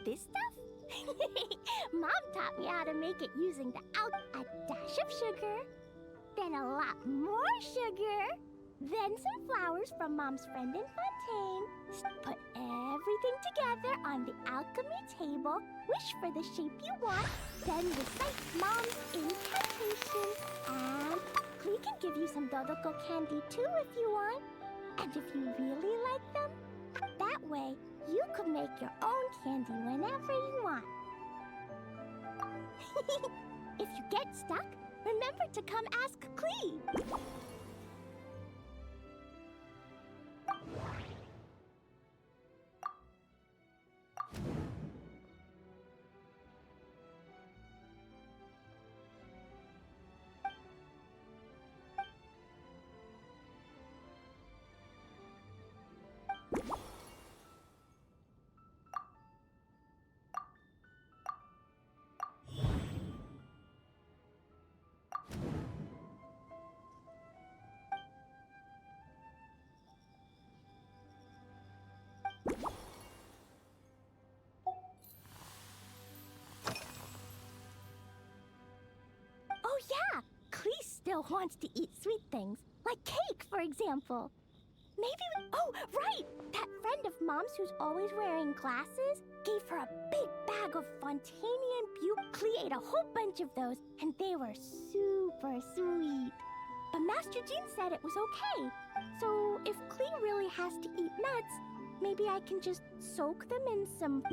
This stuff? Mom taught me how to make it using a dash of sugar, then a lot more sugar, then some flowers from Mom's friend in Fontaine. Put everything together on the alchemy table, wish for the shape you want, then recite Mom's incantation. And Klee can give you some Dodoko candy too if you want. And if you really like them, that way you could make your own candy whenever you want. If you get stuck, remember to come ask Klee. Oh yeah, Klee still wants to eat sweet things, like cake, for example. Oh, right! That friend of Mom's who's always wearing glasses gave her a big bag of Fontanian Butte. Klee ate a whole bunch of those, and they were super sweet. But Master Jean said it was okay. So if Klee really has to eat nuts, maybe I can just soak them in some...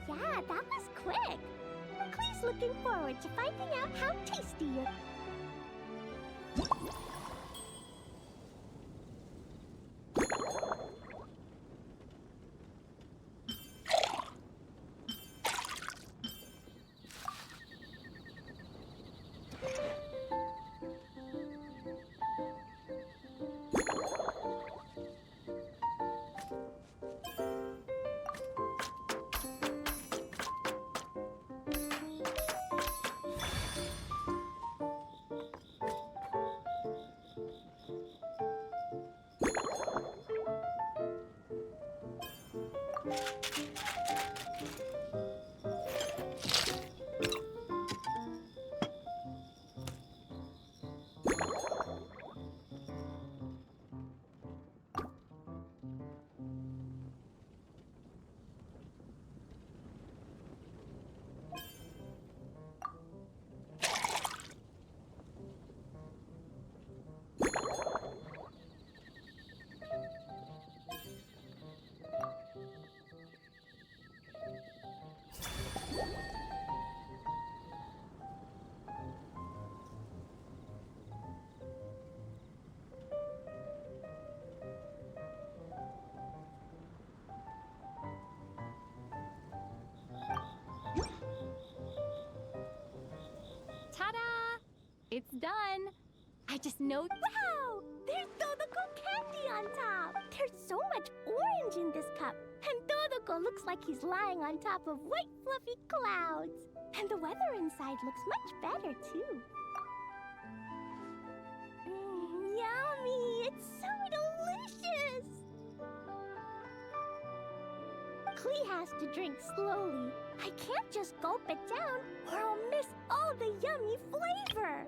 Yeah, that was quick. Klee's looking forward to finding out how tasty your... done. I just know. Wow! There's Dodoko candy on top! There's so much orange in this cup. And Dodoko looks like he's lying on top of white fluffy clouds. And the weather inside looks much better, too. Yummy! It's so delicious! Klee has to drink slowly. I can't just gulp it down, or I'll miss all the yummy flavor.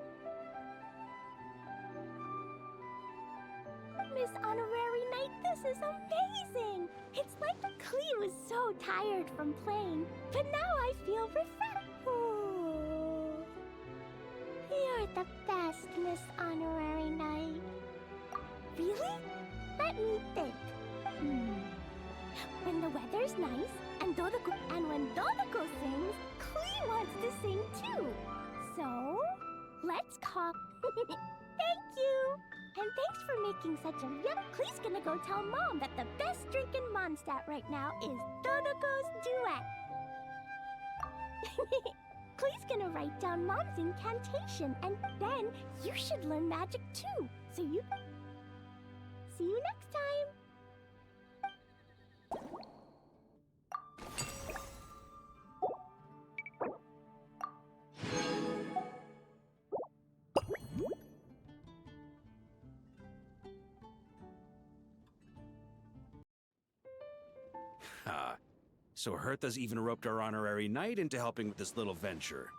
Miss Honorary Knight, this is amazing! It's like Klee was so tired from playing, but now I feel refreshed. Ooh. You're the best, Miss Honorary Knight. Really? Let me think. When the weather's nice, and when Dodoko sings, Klee wants to sing too. So, let's call... Thank you! And thanks for making such a yum. Klee's gonna go tell Mom that the best drink in Mondstadt right now is Dodoko's duet. Klee's gonna write down Mom's incantation, and then you should learn magic too. So you... See you next time! So Hertha's even roped our honorary knight into helping with this little venture.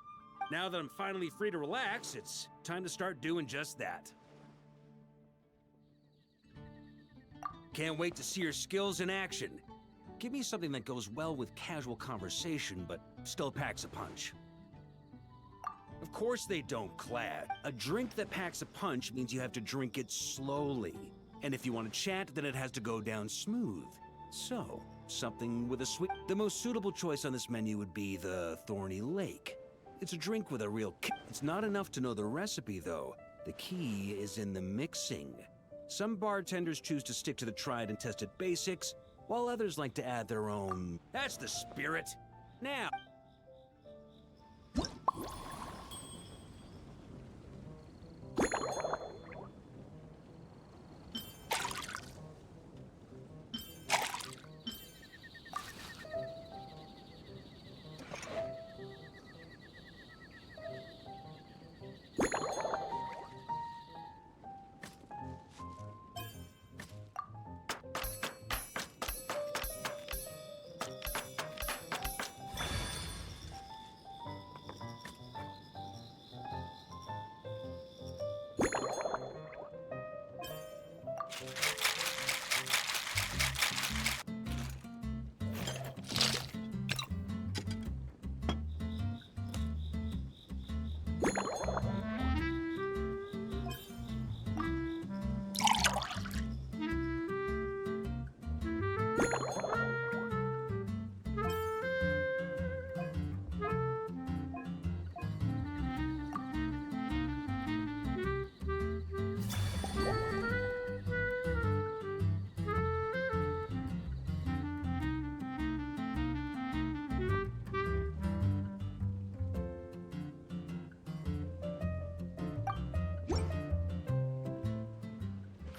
Now that I'm finally free to relax, it's time to start doing just that. Can't wait to see your skills in action. Give me something that goes well with casual conversation, but still packs a punch. Of course they don't clash. A drink that packs a punch means you have to drink it slowly. And if you want to chat, then it has to go down smooth. So, something with a sweet... The most suitable choice on this menu would be the Thorny Lake. It's a drink with a real kick. It's not enough to know the recipe, though. The key is in the mixing. Some bartenders choose to stick to the tried and tested basics, while others like to add their own... That's the spirit! Now...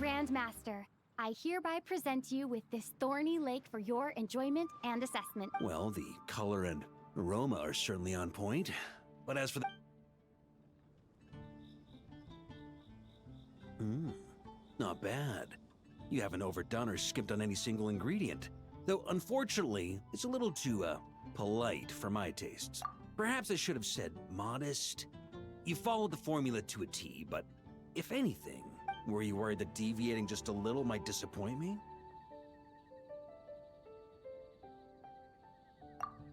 Grandmaster, I hereby present you with this Thorny Lake for your enjoyment and assessment. Well, the color and aroma are certainly on point. But as for the... Not bad. You haven't overdone or skimped on any single ingredient. Though, unfortunately, it's a little too, polite for my tastes. Perhaps I should have said modest. You followed the formula to a T, but if anything, were you worried that deviating just a little might disappoint me?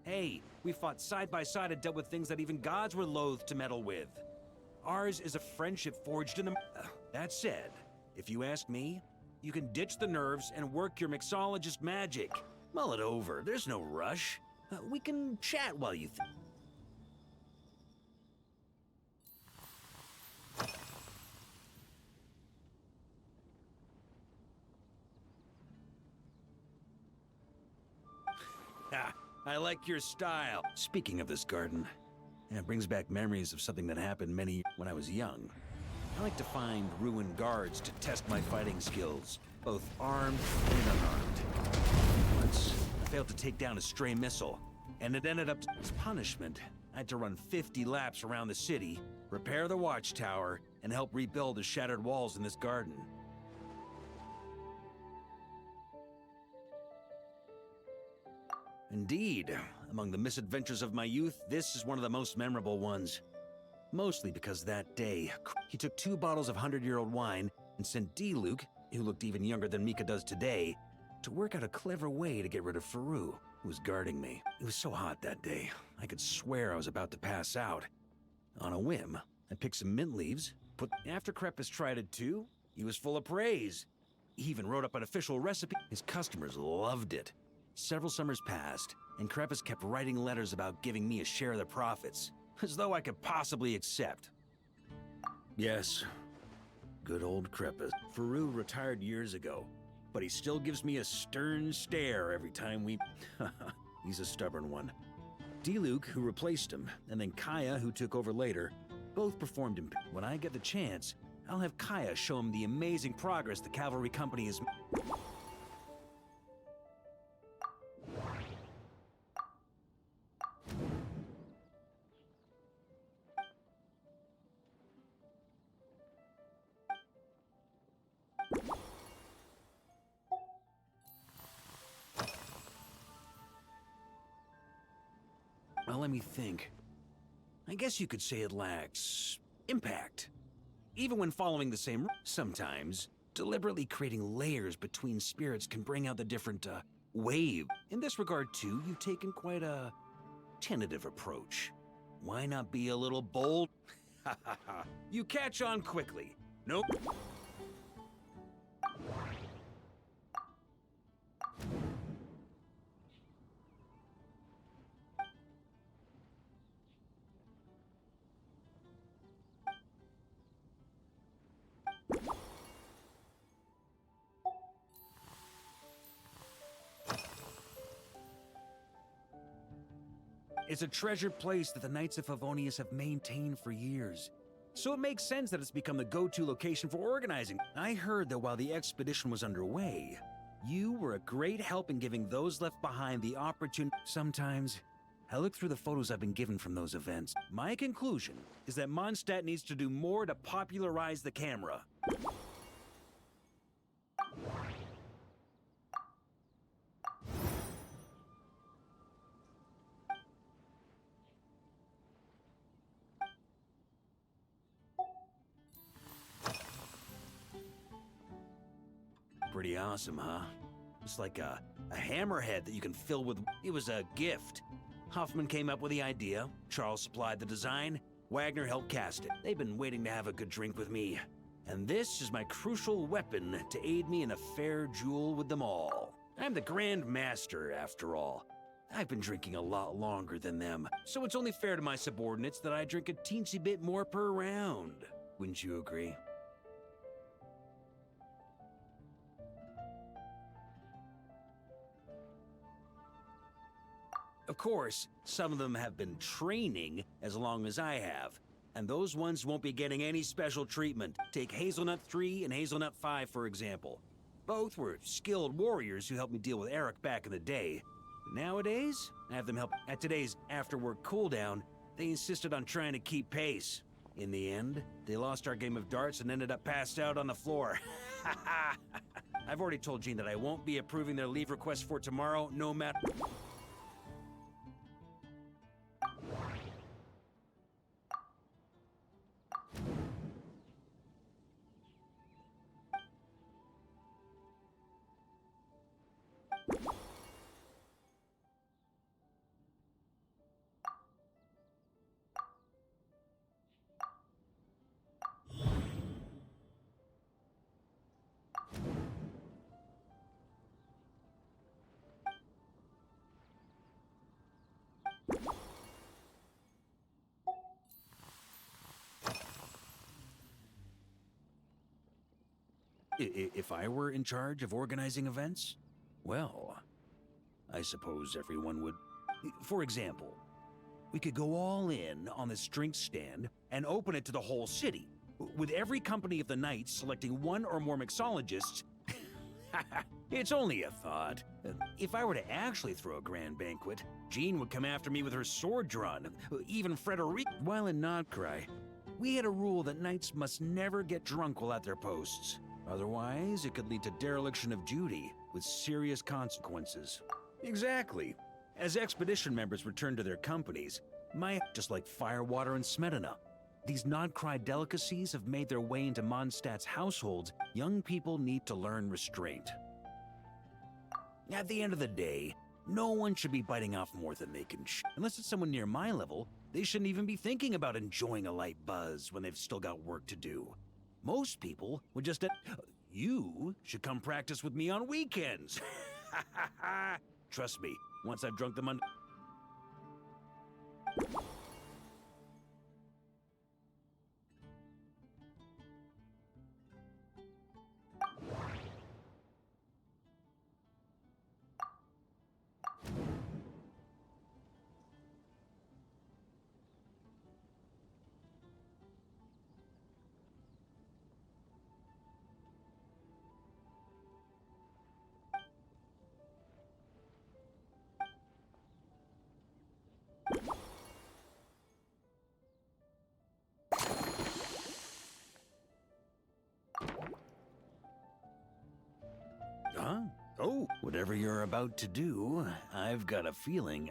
Hey, we fought side by side and dealt with things that even gods were loath to meddle with. Ours is a friendship forged in the... That said, if you ask me, you can ditch the nerves and work your mixologist magic. Mull it over, there's no rush. We can chat while you think. I like your style. Speaking of this garden, it brings back memories of something that happened when I was young. I like to find ruined guards to test my fighting skills, both armed and unarmed. Once, I failed to take down a stray missile, and it ended up as punishment. I had to run 50 laps around the city, repair the watchtower, and help rebuild the shattered walls in this garden. Indeed, among the misadventures of my youth, this is one of the most memorable ones. Mostly because that day, he took 2 bottles of 100-year-old wine and sent D-Luke, who looked even younger than Mika does today, to work out a clever way to get rid of Faru, who was guarding me. It was so hot that day, I could swear I was about to pass out. On a whim, I picked some mint leaves, After Krepis tried it too, he was full of praise. He even wrote up an official recipe. His customers loved it. Several summers passed, and Krepis kept writing letters about giving me a share of the profits, as though I could possibly accept. Yes, good old Krepis. Faru retired years ago, but he still gives me a stern stare every time we... He's a stubborn one. D-Luke, who replaced him, and then Kaya, who took over later, both performed him. When I get the chance, I'll have Kaya show him the amazing progress the cavalry company has made. Well, let me think. I guess you could say it lacks impact. Even when following the same sometimes, deliberately creating layers between spirits can bring out the different, wave. In this regard, too, you've taken quite a tentative approach. Why not be a little bold? Ha ha ha. You catch on quickly. Nope. It's a treasured place that the Knights of Favonius have maintained for years. So it makes sense that it's become the go-to location for organizing. I heard that while the expedition was underway, you were a great help in giving those left behind the opportunity. Sometimes, I look through the photos I've been given from those events. My conclusion is that Mondstadt needs to do more to popularize the camera. Pretty awesome, huh? It's like a hammerhead that you can fill with... It was a gift. Hoffman came up with the idea, Charles supplied the design, Wagner helped cast it. They've been waiting to have a good drink with me. And this is my crucial weapon to aid me in a fair duel with them all. I'm the Grand Master, after all. I've been drinking a lot longer than them, so it's only fair to my subordinates that I drink a teensy bit more per round. Wouldn't you agree? Of course, some of them have been training as long as I have, and those ones won't be getting any special treatment. Take Hazelnut 3 and Hazelnut 5, for example. Both were skilled warriors who helped me deal with Eric back in the day. Nowadays, I have them help. At today's after-work cooldown, they insisted on trying to keep pace. In the end, they lost our game of darts and ended up passed out on the floor. I've already told Jean that I won't be approving their leave request for tomorrow, no matter... If I were in charge of organizing events, well, I suppose everyone would... For example, we could go all in on this drink stand and open it to the whole city. With every company of the Knights selecting one or more mixologists, it's only a thought. If I were to actually throw a grand banquet, Jean would come after me with her sword drawn. Even Frederic. While in Notcry, we had a rule that knights must never get drunk while at their posts. Otherwise, it could lead to dereliction of duty, with serious consequences. Exactly. As expedition members return to their companies, just like Firewater and Smedina, these Notcry delicacies have made their way into Mondstadt's households. Young people need to learn restraint. At the end of the day, no one should be biting off more than they can Unless it's someone near my level, they shouldn't even be thinking about enjoying a light buzz when they've still got work to do. Most people would just... You should come practice with me on weekends. Trust me, once I've drunk them on... Huh? Oh, whatever you're about to do, I've got a feeling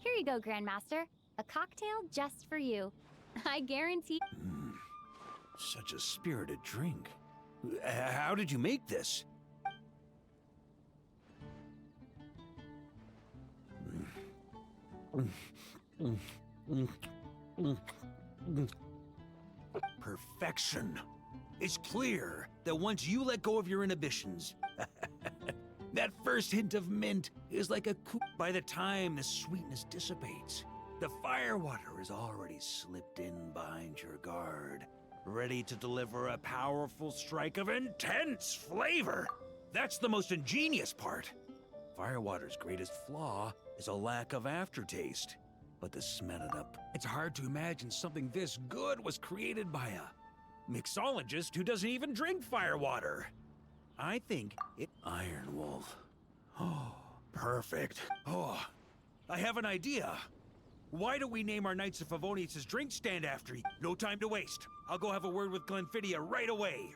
Here you go, Grandmaster. A cocktail just for you. I guarantee... Such a spirited drink. How did you make this? Perfection. It's clear that once you let go of your inhibitions, that first hint of mint is like a coup. By the time the sweetness dissipates, the firewater is already slipped in behind your guard, ready to deliver a powerful strike of intense flavor. That's the most ingenious part. Firewater's greatest flaw is a lack of aftertaste. But to smell it up, it's hard to imagine something this good was created by a mixologist who doesn't even drink firewater. I think it... Iron Wolf. Oh, perfect. Oh, I have an idea. Why don't we name our Knights of Favonius' drink stand after you? No time to waste. I'll go have a word with Glenfiddich right away.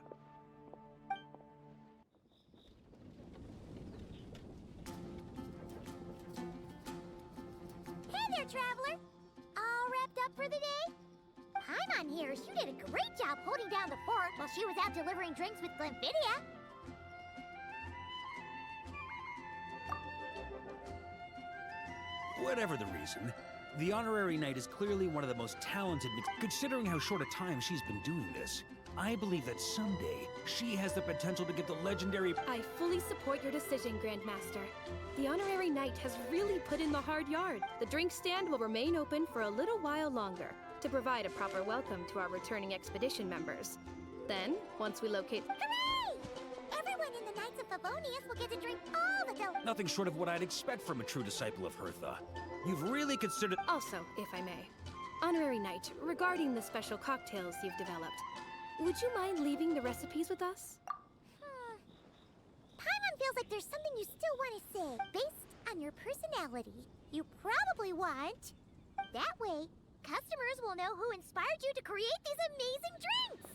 Hey there, traveler! All wrapped up for the day? Paimon here, she did a great job holding down the fort while she was out delivering drinks with Glenfiddich. Whatever the reason, the honorary knight is clearly one of the most talented. Considering how short a time she's been doing this, I believe that someday she has the potential to get the legendary... I fully support your decision, Grandmaster. The honorary knight has really put in the hard yard. The drink stand will remain open for a little while longer to provide a proper welcome to our returning expedition members. Then, once we locate... Hooray! Everyone in the Knights of Favonius will get to drink all the Nothing short of what I'd expect from a true disciple of Hertha. You've really considered... Also, if I may, honorary knight, regarding the special cocktails you've developed, would you mind leaving the recipes with us? feels like there's something you still want to say. Based on your personality, you probably want... That way, customers will know who inspired you to create these amazing drinks!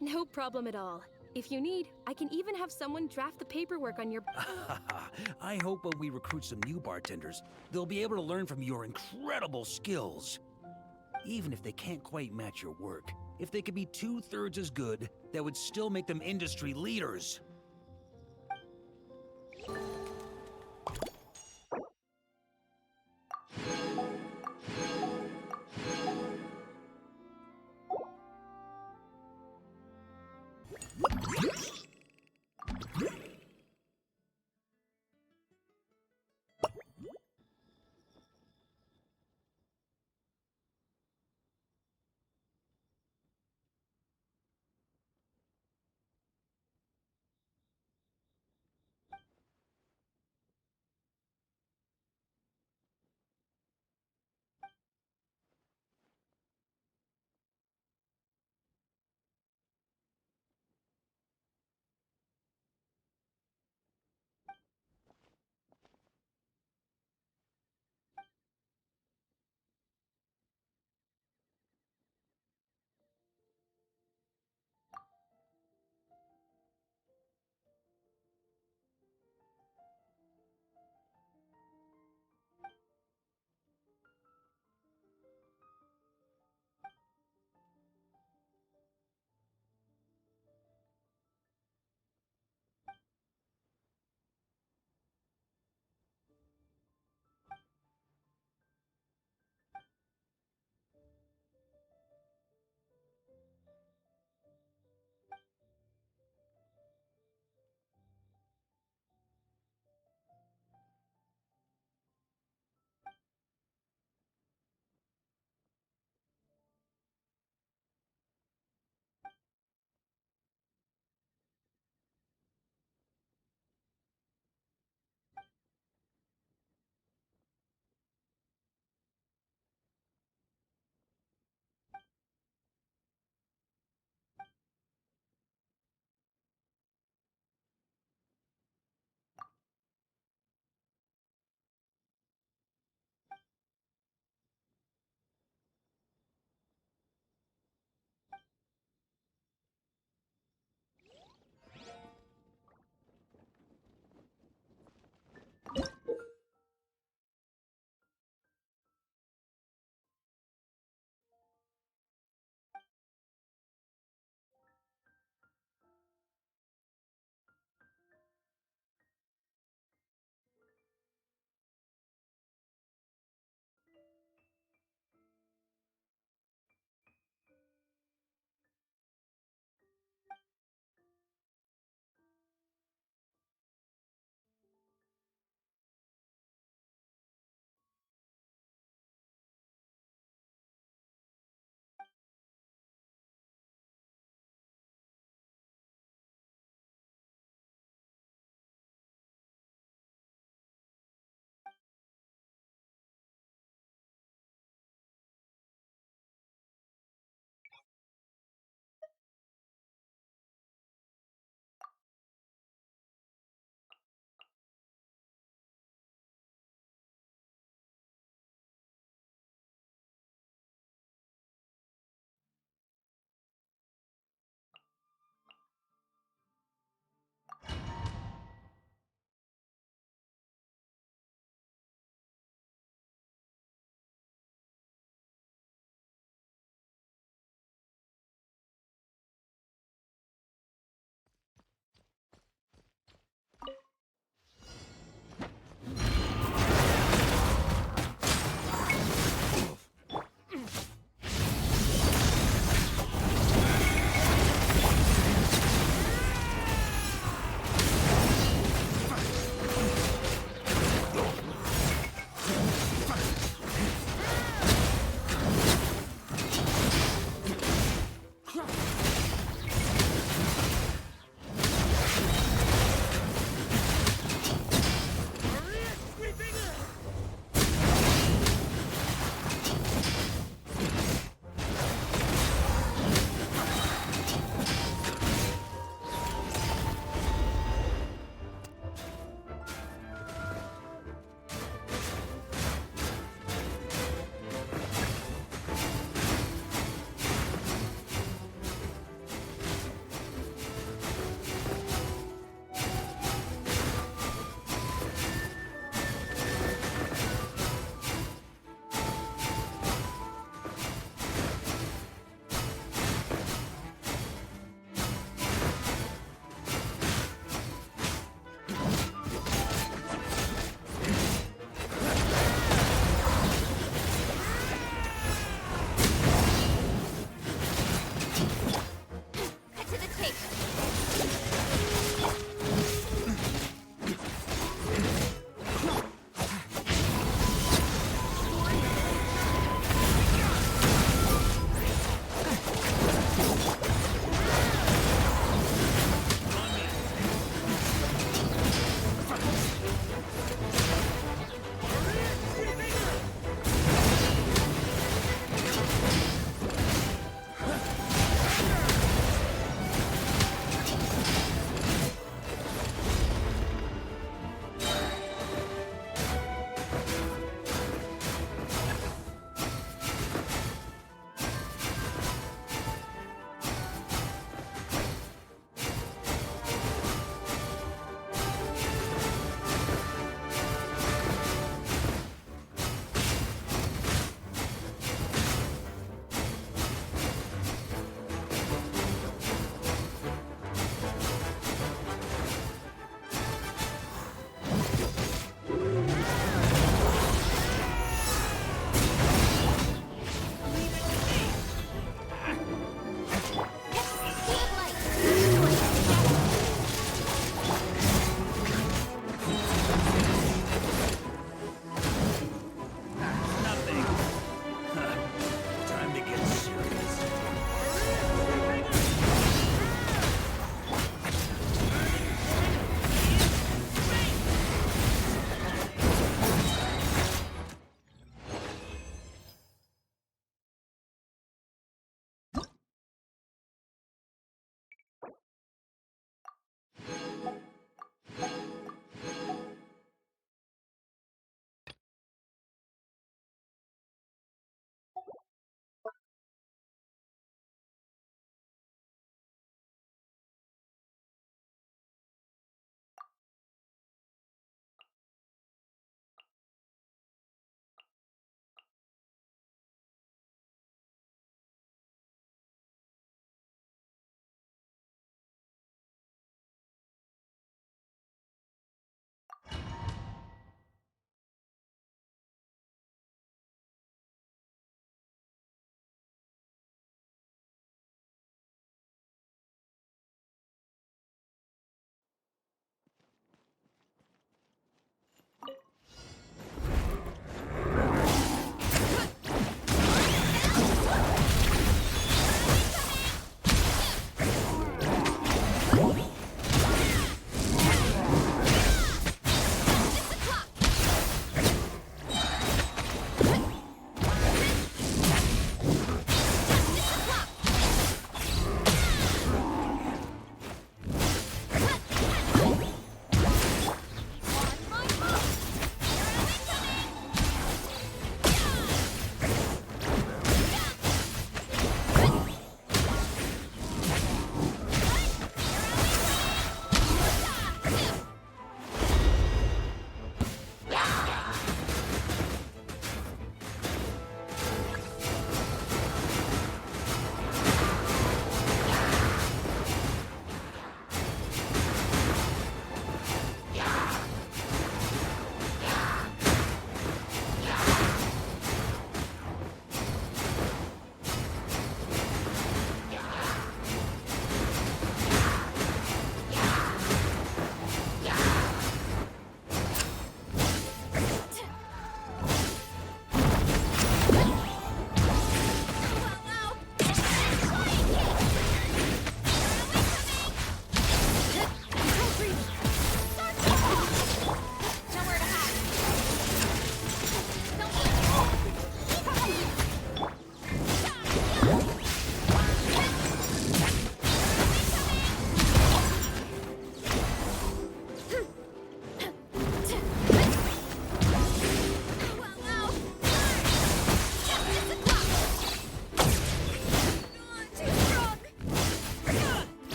No problem at all. If you need, I can even have someone draft the paperwork on your... I hope when we recruit some new bartenders, they'll be able to learn from your incredible skills. Even if they can't quite match your work, if they could be 2/3 as good, that would still make them industry leaders.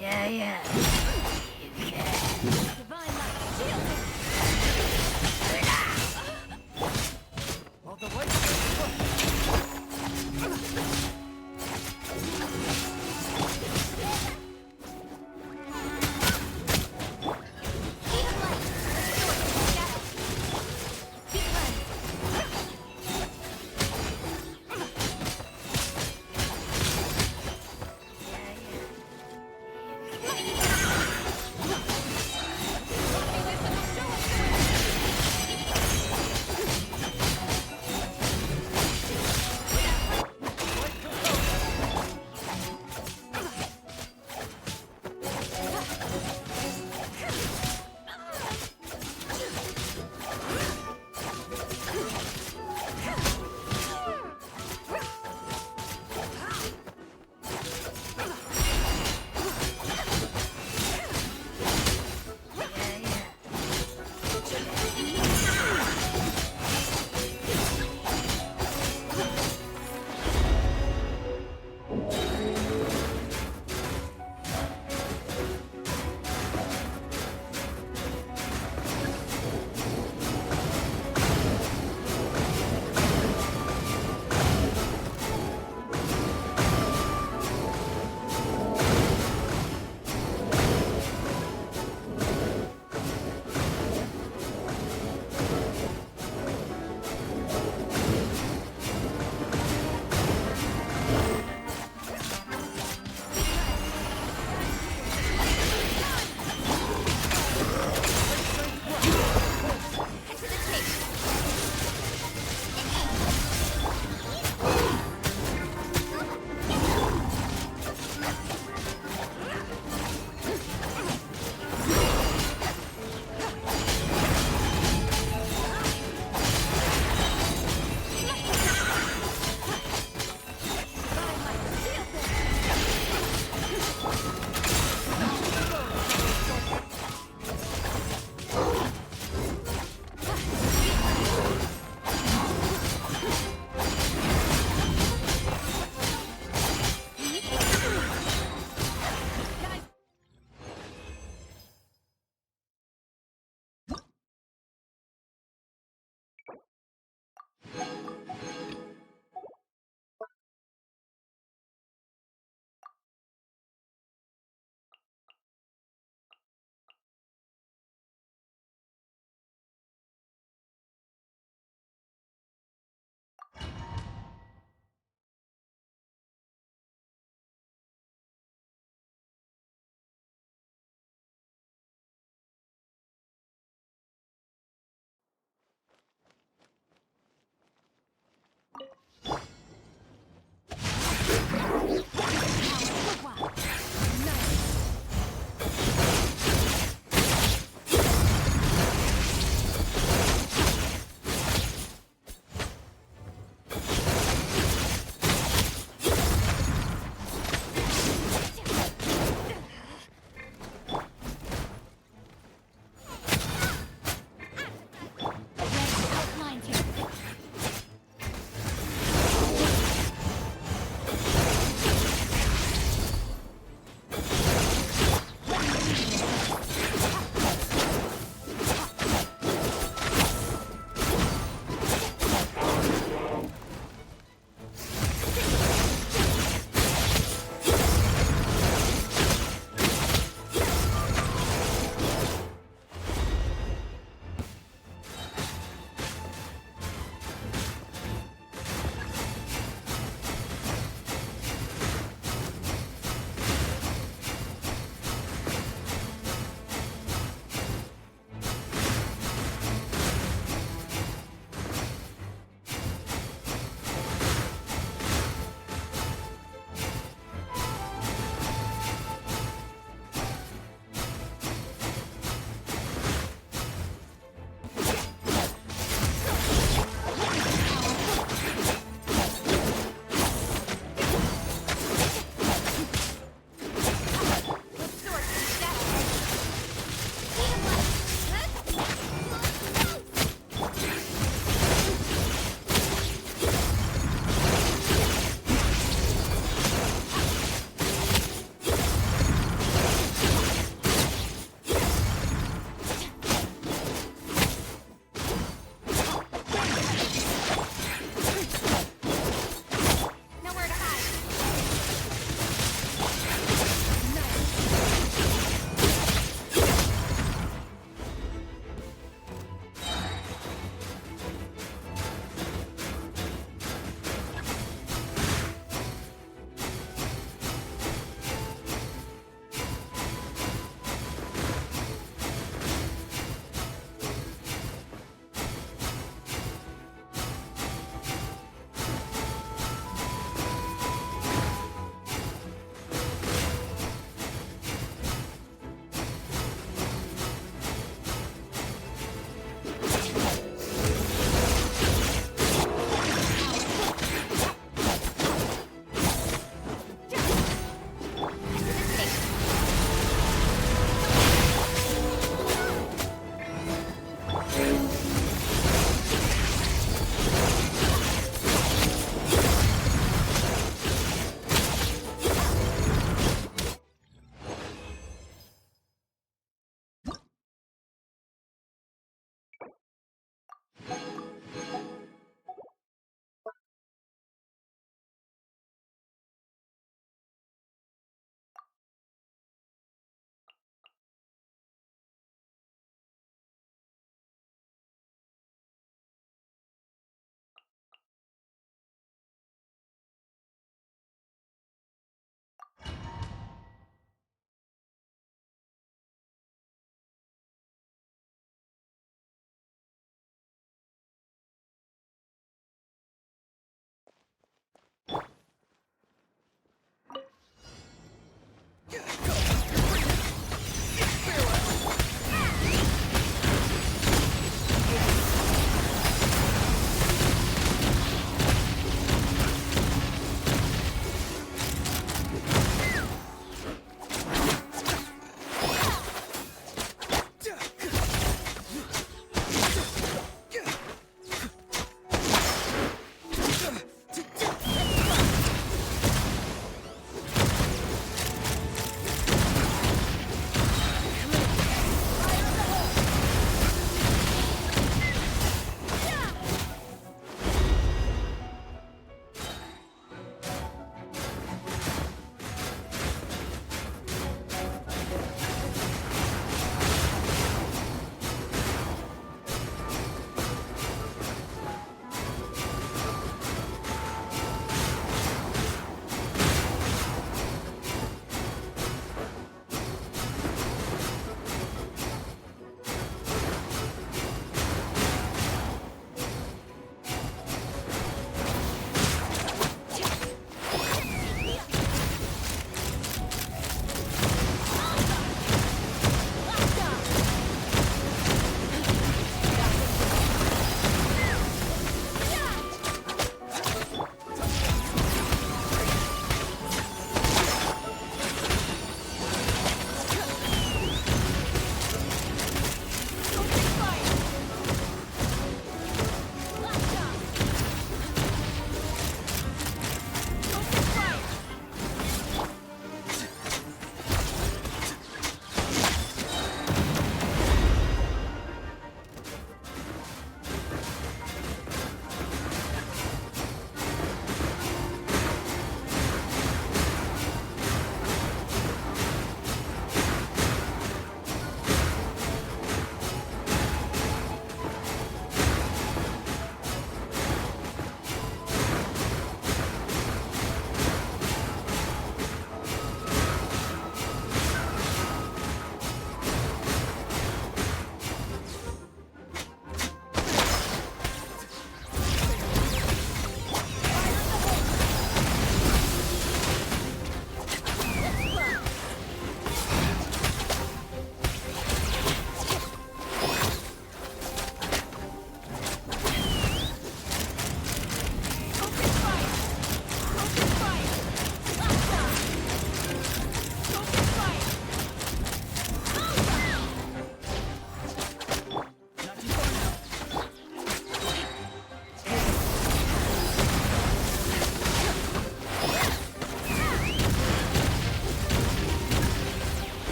Yeah, yeah. You can. Divine light, shield! Well, the lights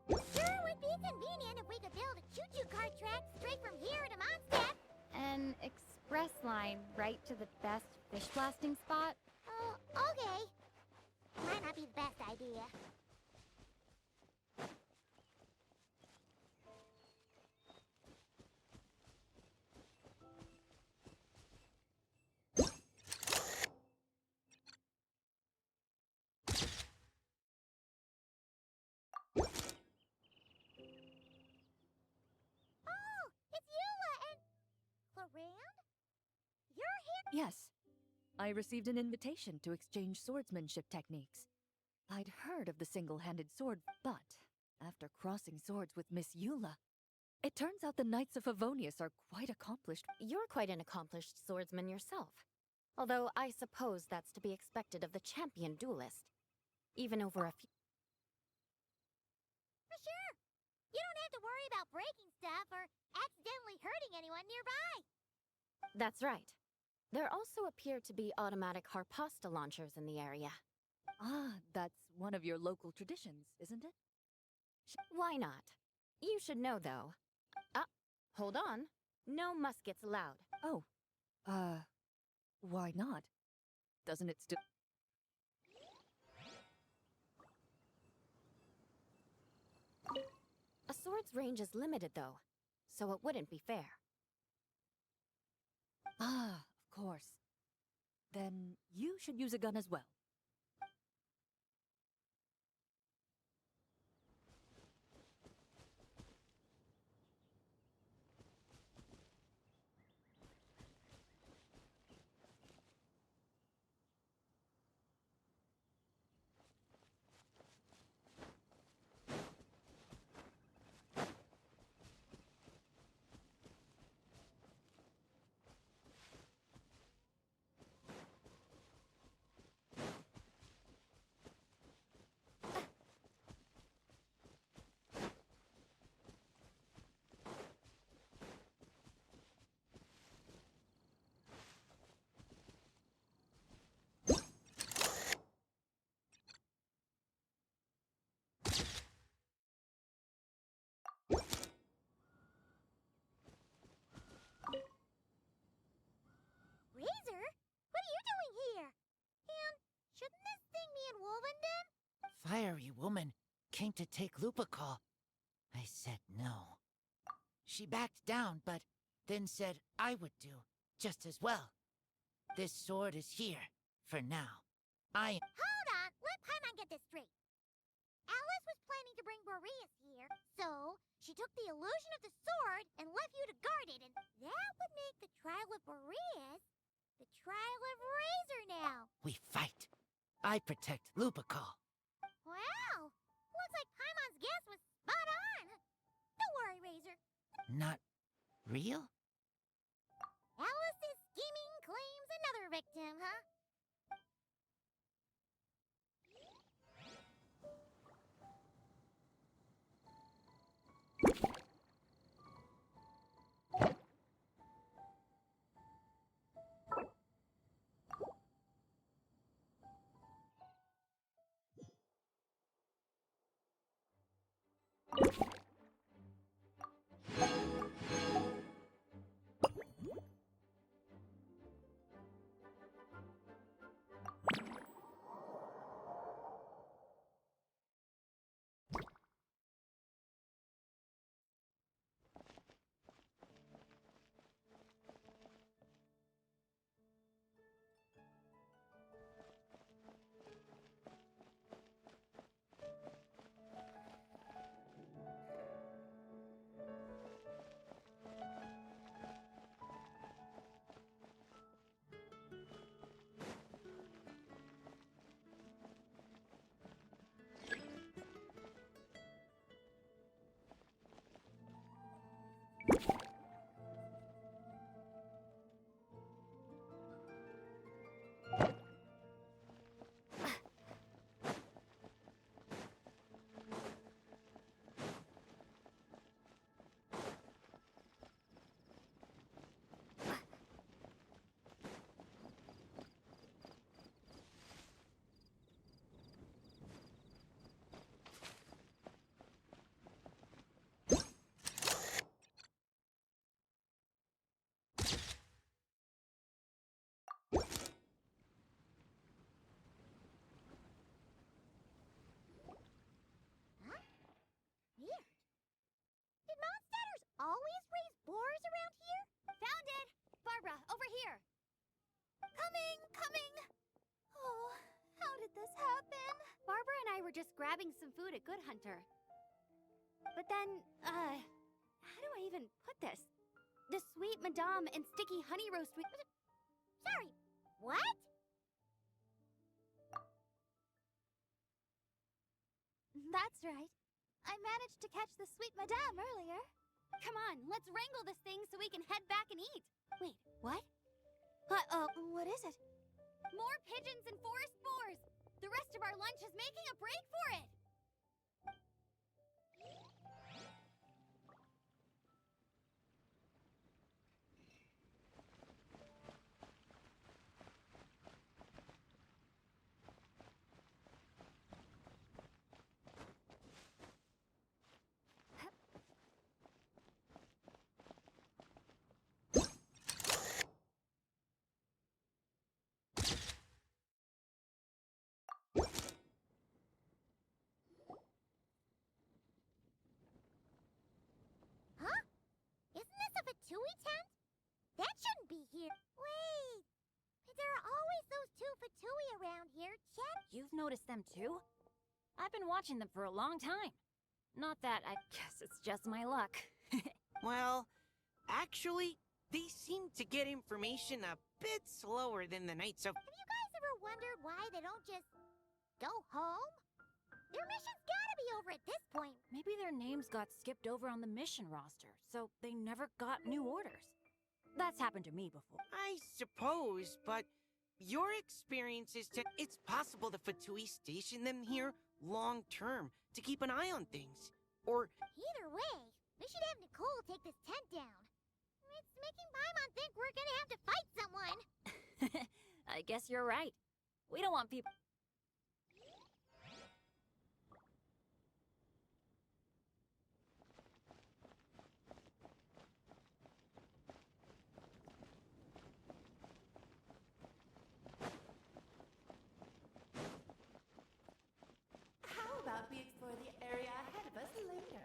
Sure would be convenient if we could build a choo-choo cart track straight from here to Mondstadt. An express line right to the best fish blasting spot? Oh, okay. Might not be the best idea. Oh, it's Eula and Clarand? You're here? Yes. I received an invitation to exchange swordsmanship techniques. I'd heard of the single-handed sword, but after crossing swords with Miss Eula, it turns out the Knights of Favonius are quite accomplished. You're quite an accomplished swordsman yourself. Although I suppose that's to be expected of the champion duelist. Even over a few... For sure. You don't have to worry about breaking stuff or accidentally hurting anyone nearby. That's right. There also appear to be automatic harpasta launchers in the area. Ah, that's one of your local traditions, isn't it? Why not? You should know, though. Ah, hold on. No muskets allowed. Oh, why not? Doesn't it still... A sword's range is limited, though, so it wouldn't be fair. Ah, of course. Then you should use a gun as well. Razor? What are you doing here? And shouldn't this thing be in Wolvenden? Fiery woman came to take Lupical. I said no. She backed down, but then said I would do just as well. This sword is here, for now. Hold on, let Paimon get this straight. Alice was planning to bring Boreas here, so she took the illusion of the sword and left you to guard it, and that would make the trial of Boreas the trial of Razor now. We fight. I protect Lupical. Wow, looks like Paimon's guess was spot on. Don't worry, Razor. Not real? Alice's scheming claims another victim, huh? were just grabbing some food at Good Hunter. But then, how do I even put this? The sweet madame and sticky honey roast we— Sorry, what? That's right. I managed to catch the sweet madame earlier. Come on, let's wrangle this thing so we can head back and eat. Wait, what? What is it? More pigeons and forest boars! The rest of our lunch is making a break for it! Fatui tent? That shouldn't be here. Wait! There are always those two Fatui around here, Chet. You've noticed them too? I've been watching them for a long time. Not that, I guess it's just my luck. Well, actually, they seem to get information a bit slower than the Knights of— Have you guys ever wondered why they don't just go home? Their mission's gotta be over at this point. Maybe their names got skipped over on the mission roster, so they never got new orders. That's happened to me before. I suppose, but your experience is to— It's possible the Fatui station them here long-term to keep an eye on things. Or— Either way, we should have Nicole take this tent down. It's making Paimon think we're gonna have to fight someone. I guess you're right. We don't want people... How about we explore the area ahead of us later?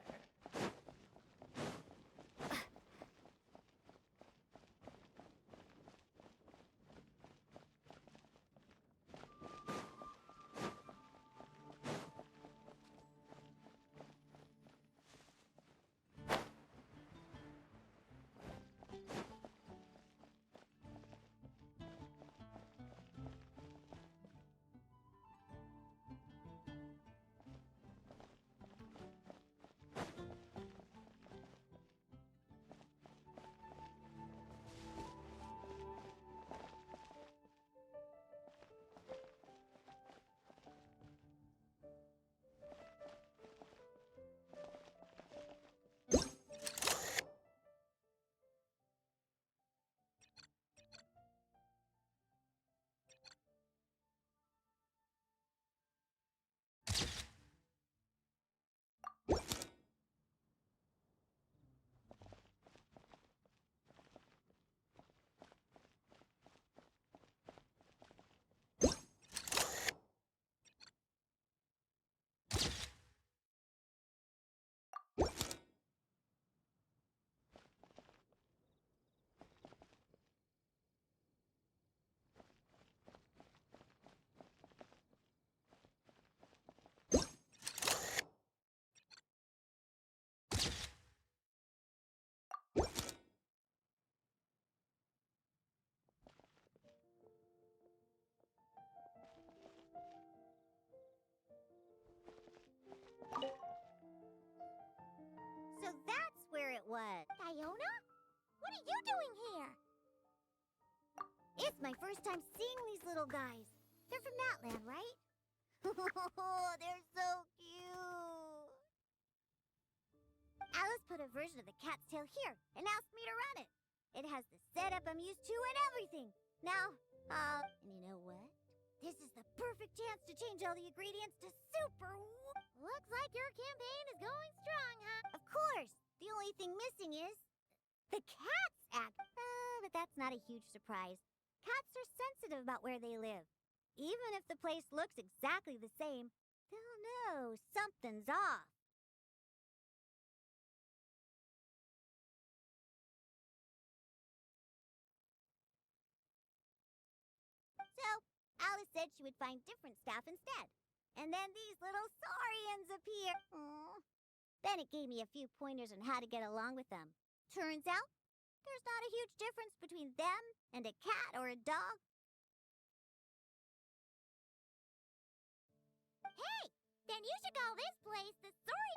So that's where it was. Iona? What are you doing here? It's my first time seeing these little guys. They're from that land, right? They're so cute. Alice put a version of the cat's tail here and asked me to run it. It has the setup I'm used to and everything. Now, and you know what? This is the perfect chance to change all the ingredients to super. Looks like your campaign is going strong, huh? Of course. The only thing missing is the cats act. But that's not a huge surprise. Cats are sensitive about where they live. Even if the place looks exactly the same, they'll know something's off. So, Alice said she would find different staff instead. And then these little saurians appear. Aw. Then it gave me a few pointers on how to get along with them. Turns out, there's not a huge difference between them and a cat or a dog. Hey! Then you should call this place the Sauri...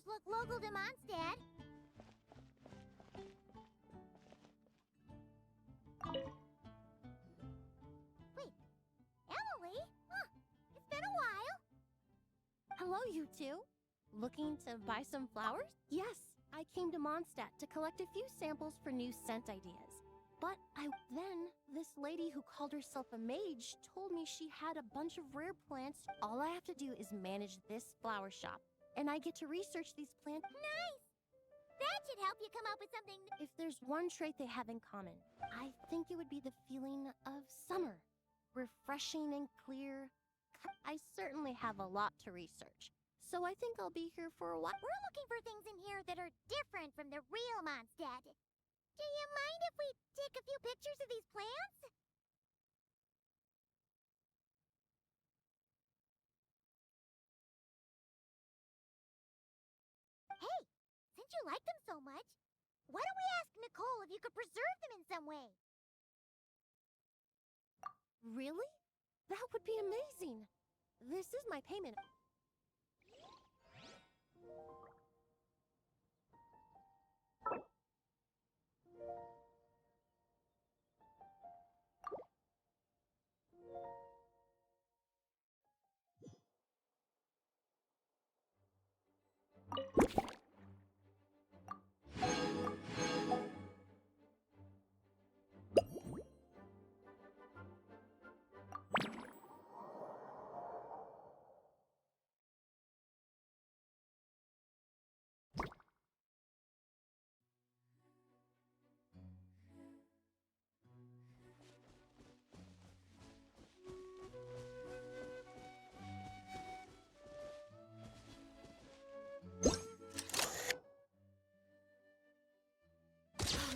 Look local to Mondstadt. Wait, Emily? Huh, it's been a while. Hello, you two. Looking to buy some flowers? Yes, I came to Mondstadt to collect a few samples for new scent ideas. But then this lady who called herself a mage told me she had a bunch of rare plants. All I have to do is manage this flower shop, and I get to research these plants. Nice! That should help you come up with something. If there's one trait they have in common, I think it would be the feeling of summer. Refreshing and clear. I certainly have a lot to research, so I think I'll be here for a while. We're looking for things in here that are different from the real Mondstadt. Do you mind if we take a few pictures of these plants? Hey, since you like them so much, why don't we ask Nicole if you could preserve them in some way? Really? That would be amazing. This is my payment.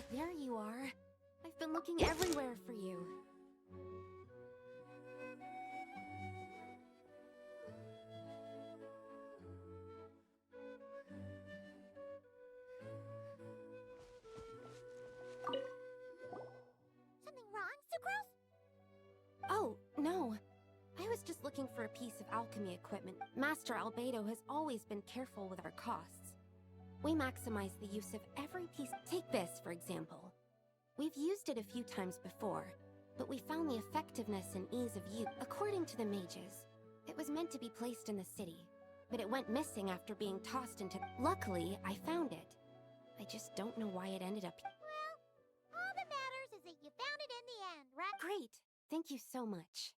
There you are. I've been looking everywhere for you. Something wrong, Sucrose? Oh, no. I was just looking for a piece of alchemy equipment. Master Albedo has always been careful with our costs. We maximize the use of every piece. Take this, for example. We've used it a few times before, but we found the effectiveness and ease of use. According to the mages, it was meant to be placed in the city, but it went missing after being tossed into... Luckily, I found it. I just don't know why it ended up... Well, all that matters is that you found it in the end, right? Great! Thank you so much.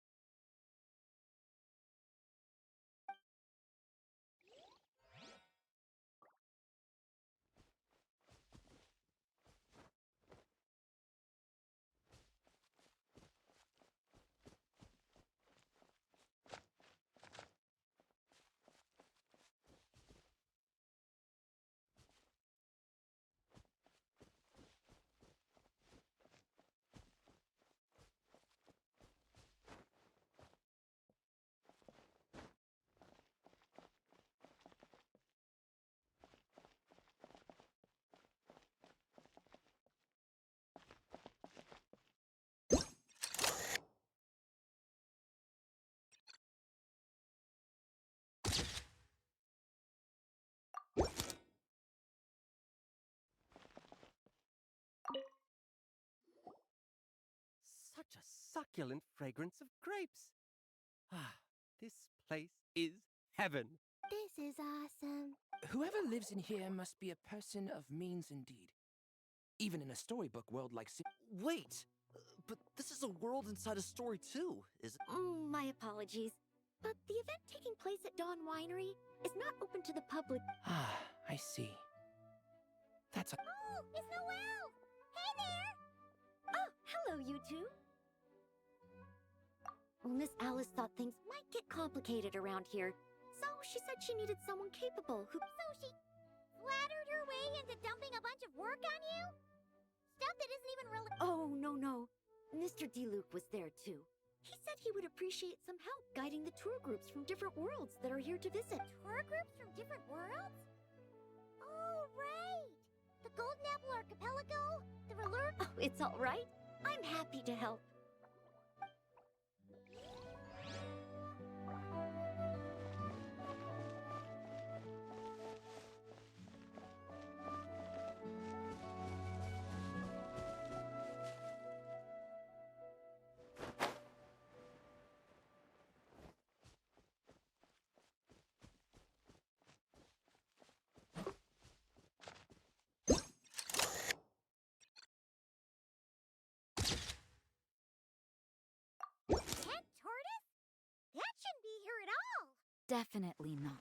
Such a succulent fragrance of grapes. Ah, this place is heaven. This is awesome. Whoever lives in here must be a person of means indeed. Even in a storybook world like... Wait! But this is a world inside a story too, is it? My apologies. But the event taking place at Dawn Winery is not open to the public. Ah, I see. That's a... Oh, it's Noelle! Hey there! Oh, hello, you two. Well, Miss Alice thought things might get complicated around here, so she said she needed someone capable who... So she flattered her way into dumping a bunch of work on you? Stuff that isn't even really... Oh, no. Mr. DeLuke was there too. He said he would appreciate some help guiding the tour groups from different worlds that are here to visit. Tour groups from different worlds? Oh, right! The Golden Apple Archipelago, the Relure... Oh, it's all right. I'm happy to help. Tent tortoise? That shouldn't be here at all! Definitely not.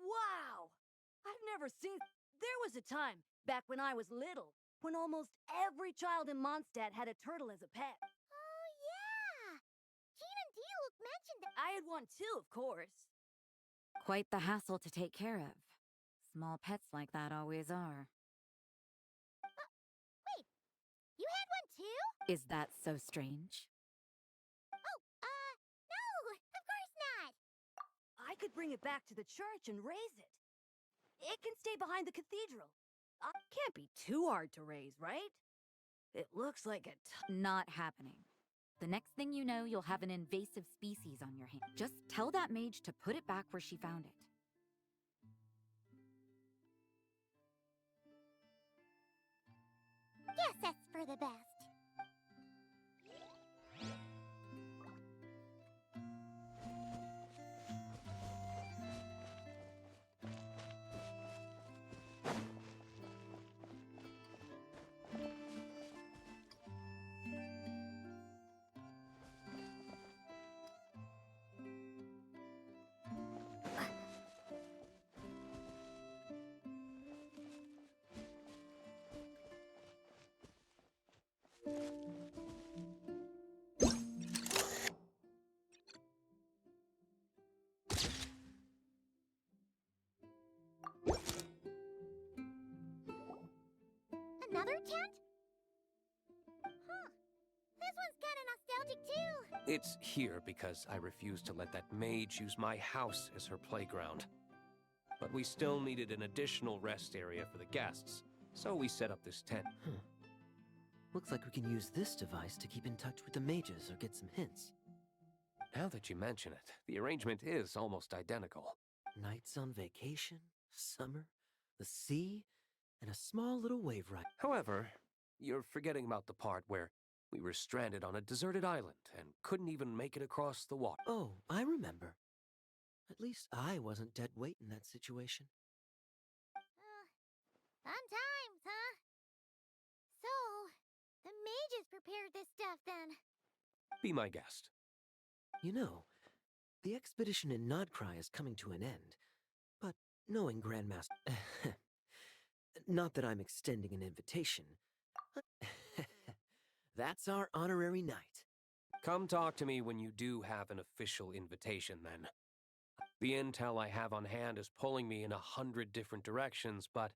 Wow! I've never seen... There was a time, back when I was little, when almost every child in Mondstadt had a turtle as a pet. Oh, yeah! Gene and D-Luke mentioned that... I had one too, of course. Quite the hassle to take care of. Small pets like that always are. Wait, you had one too? Is that so strange? Oh, no, of course not! I could bring it back to the church and raise it. It can stay behind the cathedral. Can't be too hard to raise, right? It looks like a Not happening. The next thing you know, you'll have an invasive species on your hand. Just tell that mage to put it back where she found it. Guess that's for the best. Another tent? Huh. This one's kinda nostalgic too. It's here because I refused to let that mage use my house as her playground. But we still needed an additional rest area for the guests, so we set up this tent. Looks like we can use this device to keep in touch with the mages or get some hints. Now that you mention it, the arrangement is almost identical. Nights on vacation, summer, the sea, and a small little wave ride. However, you're forgetting about the part where we were stranded on a deserted island and couldn't even make it across the water. Oh, I remember. At least I wasn't dead weight in that situation. Fun times, huh? So, the mages prepared this stuff then. Be my guest. You know, the expedition in Nodcry is coming to an end, but knowing Grandmaster... Not that I'm extending an invitation. That's our honorary knight. Come talk to me when you do have an official invitation, then. The intel I have on hand is pulling me in 100 different directions, but...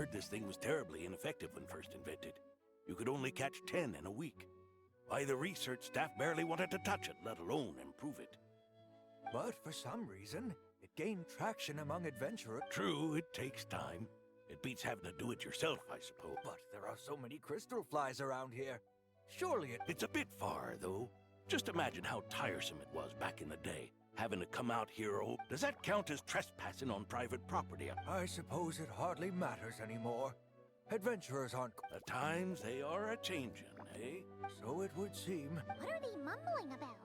heard this thing was terribly ineffective when first invented. You could only catch 10 in a week. Why, the research staff barely wanted to touch it, let alone improve it. But for some reason, it gained traction among adventurers. True, it takes time. It beats having to do it yourself, I suppose. But there are so many crystal flies around here. Surely It's a bit far, though. Just imagine how tiresome it was back in the day, having to come out here. Oh, does that count as trespassing on private property? I suppose it hardly matters anymore. Adventurers aren't... The times, they are a-changin', eh? So it would seem. What are they mumbling about?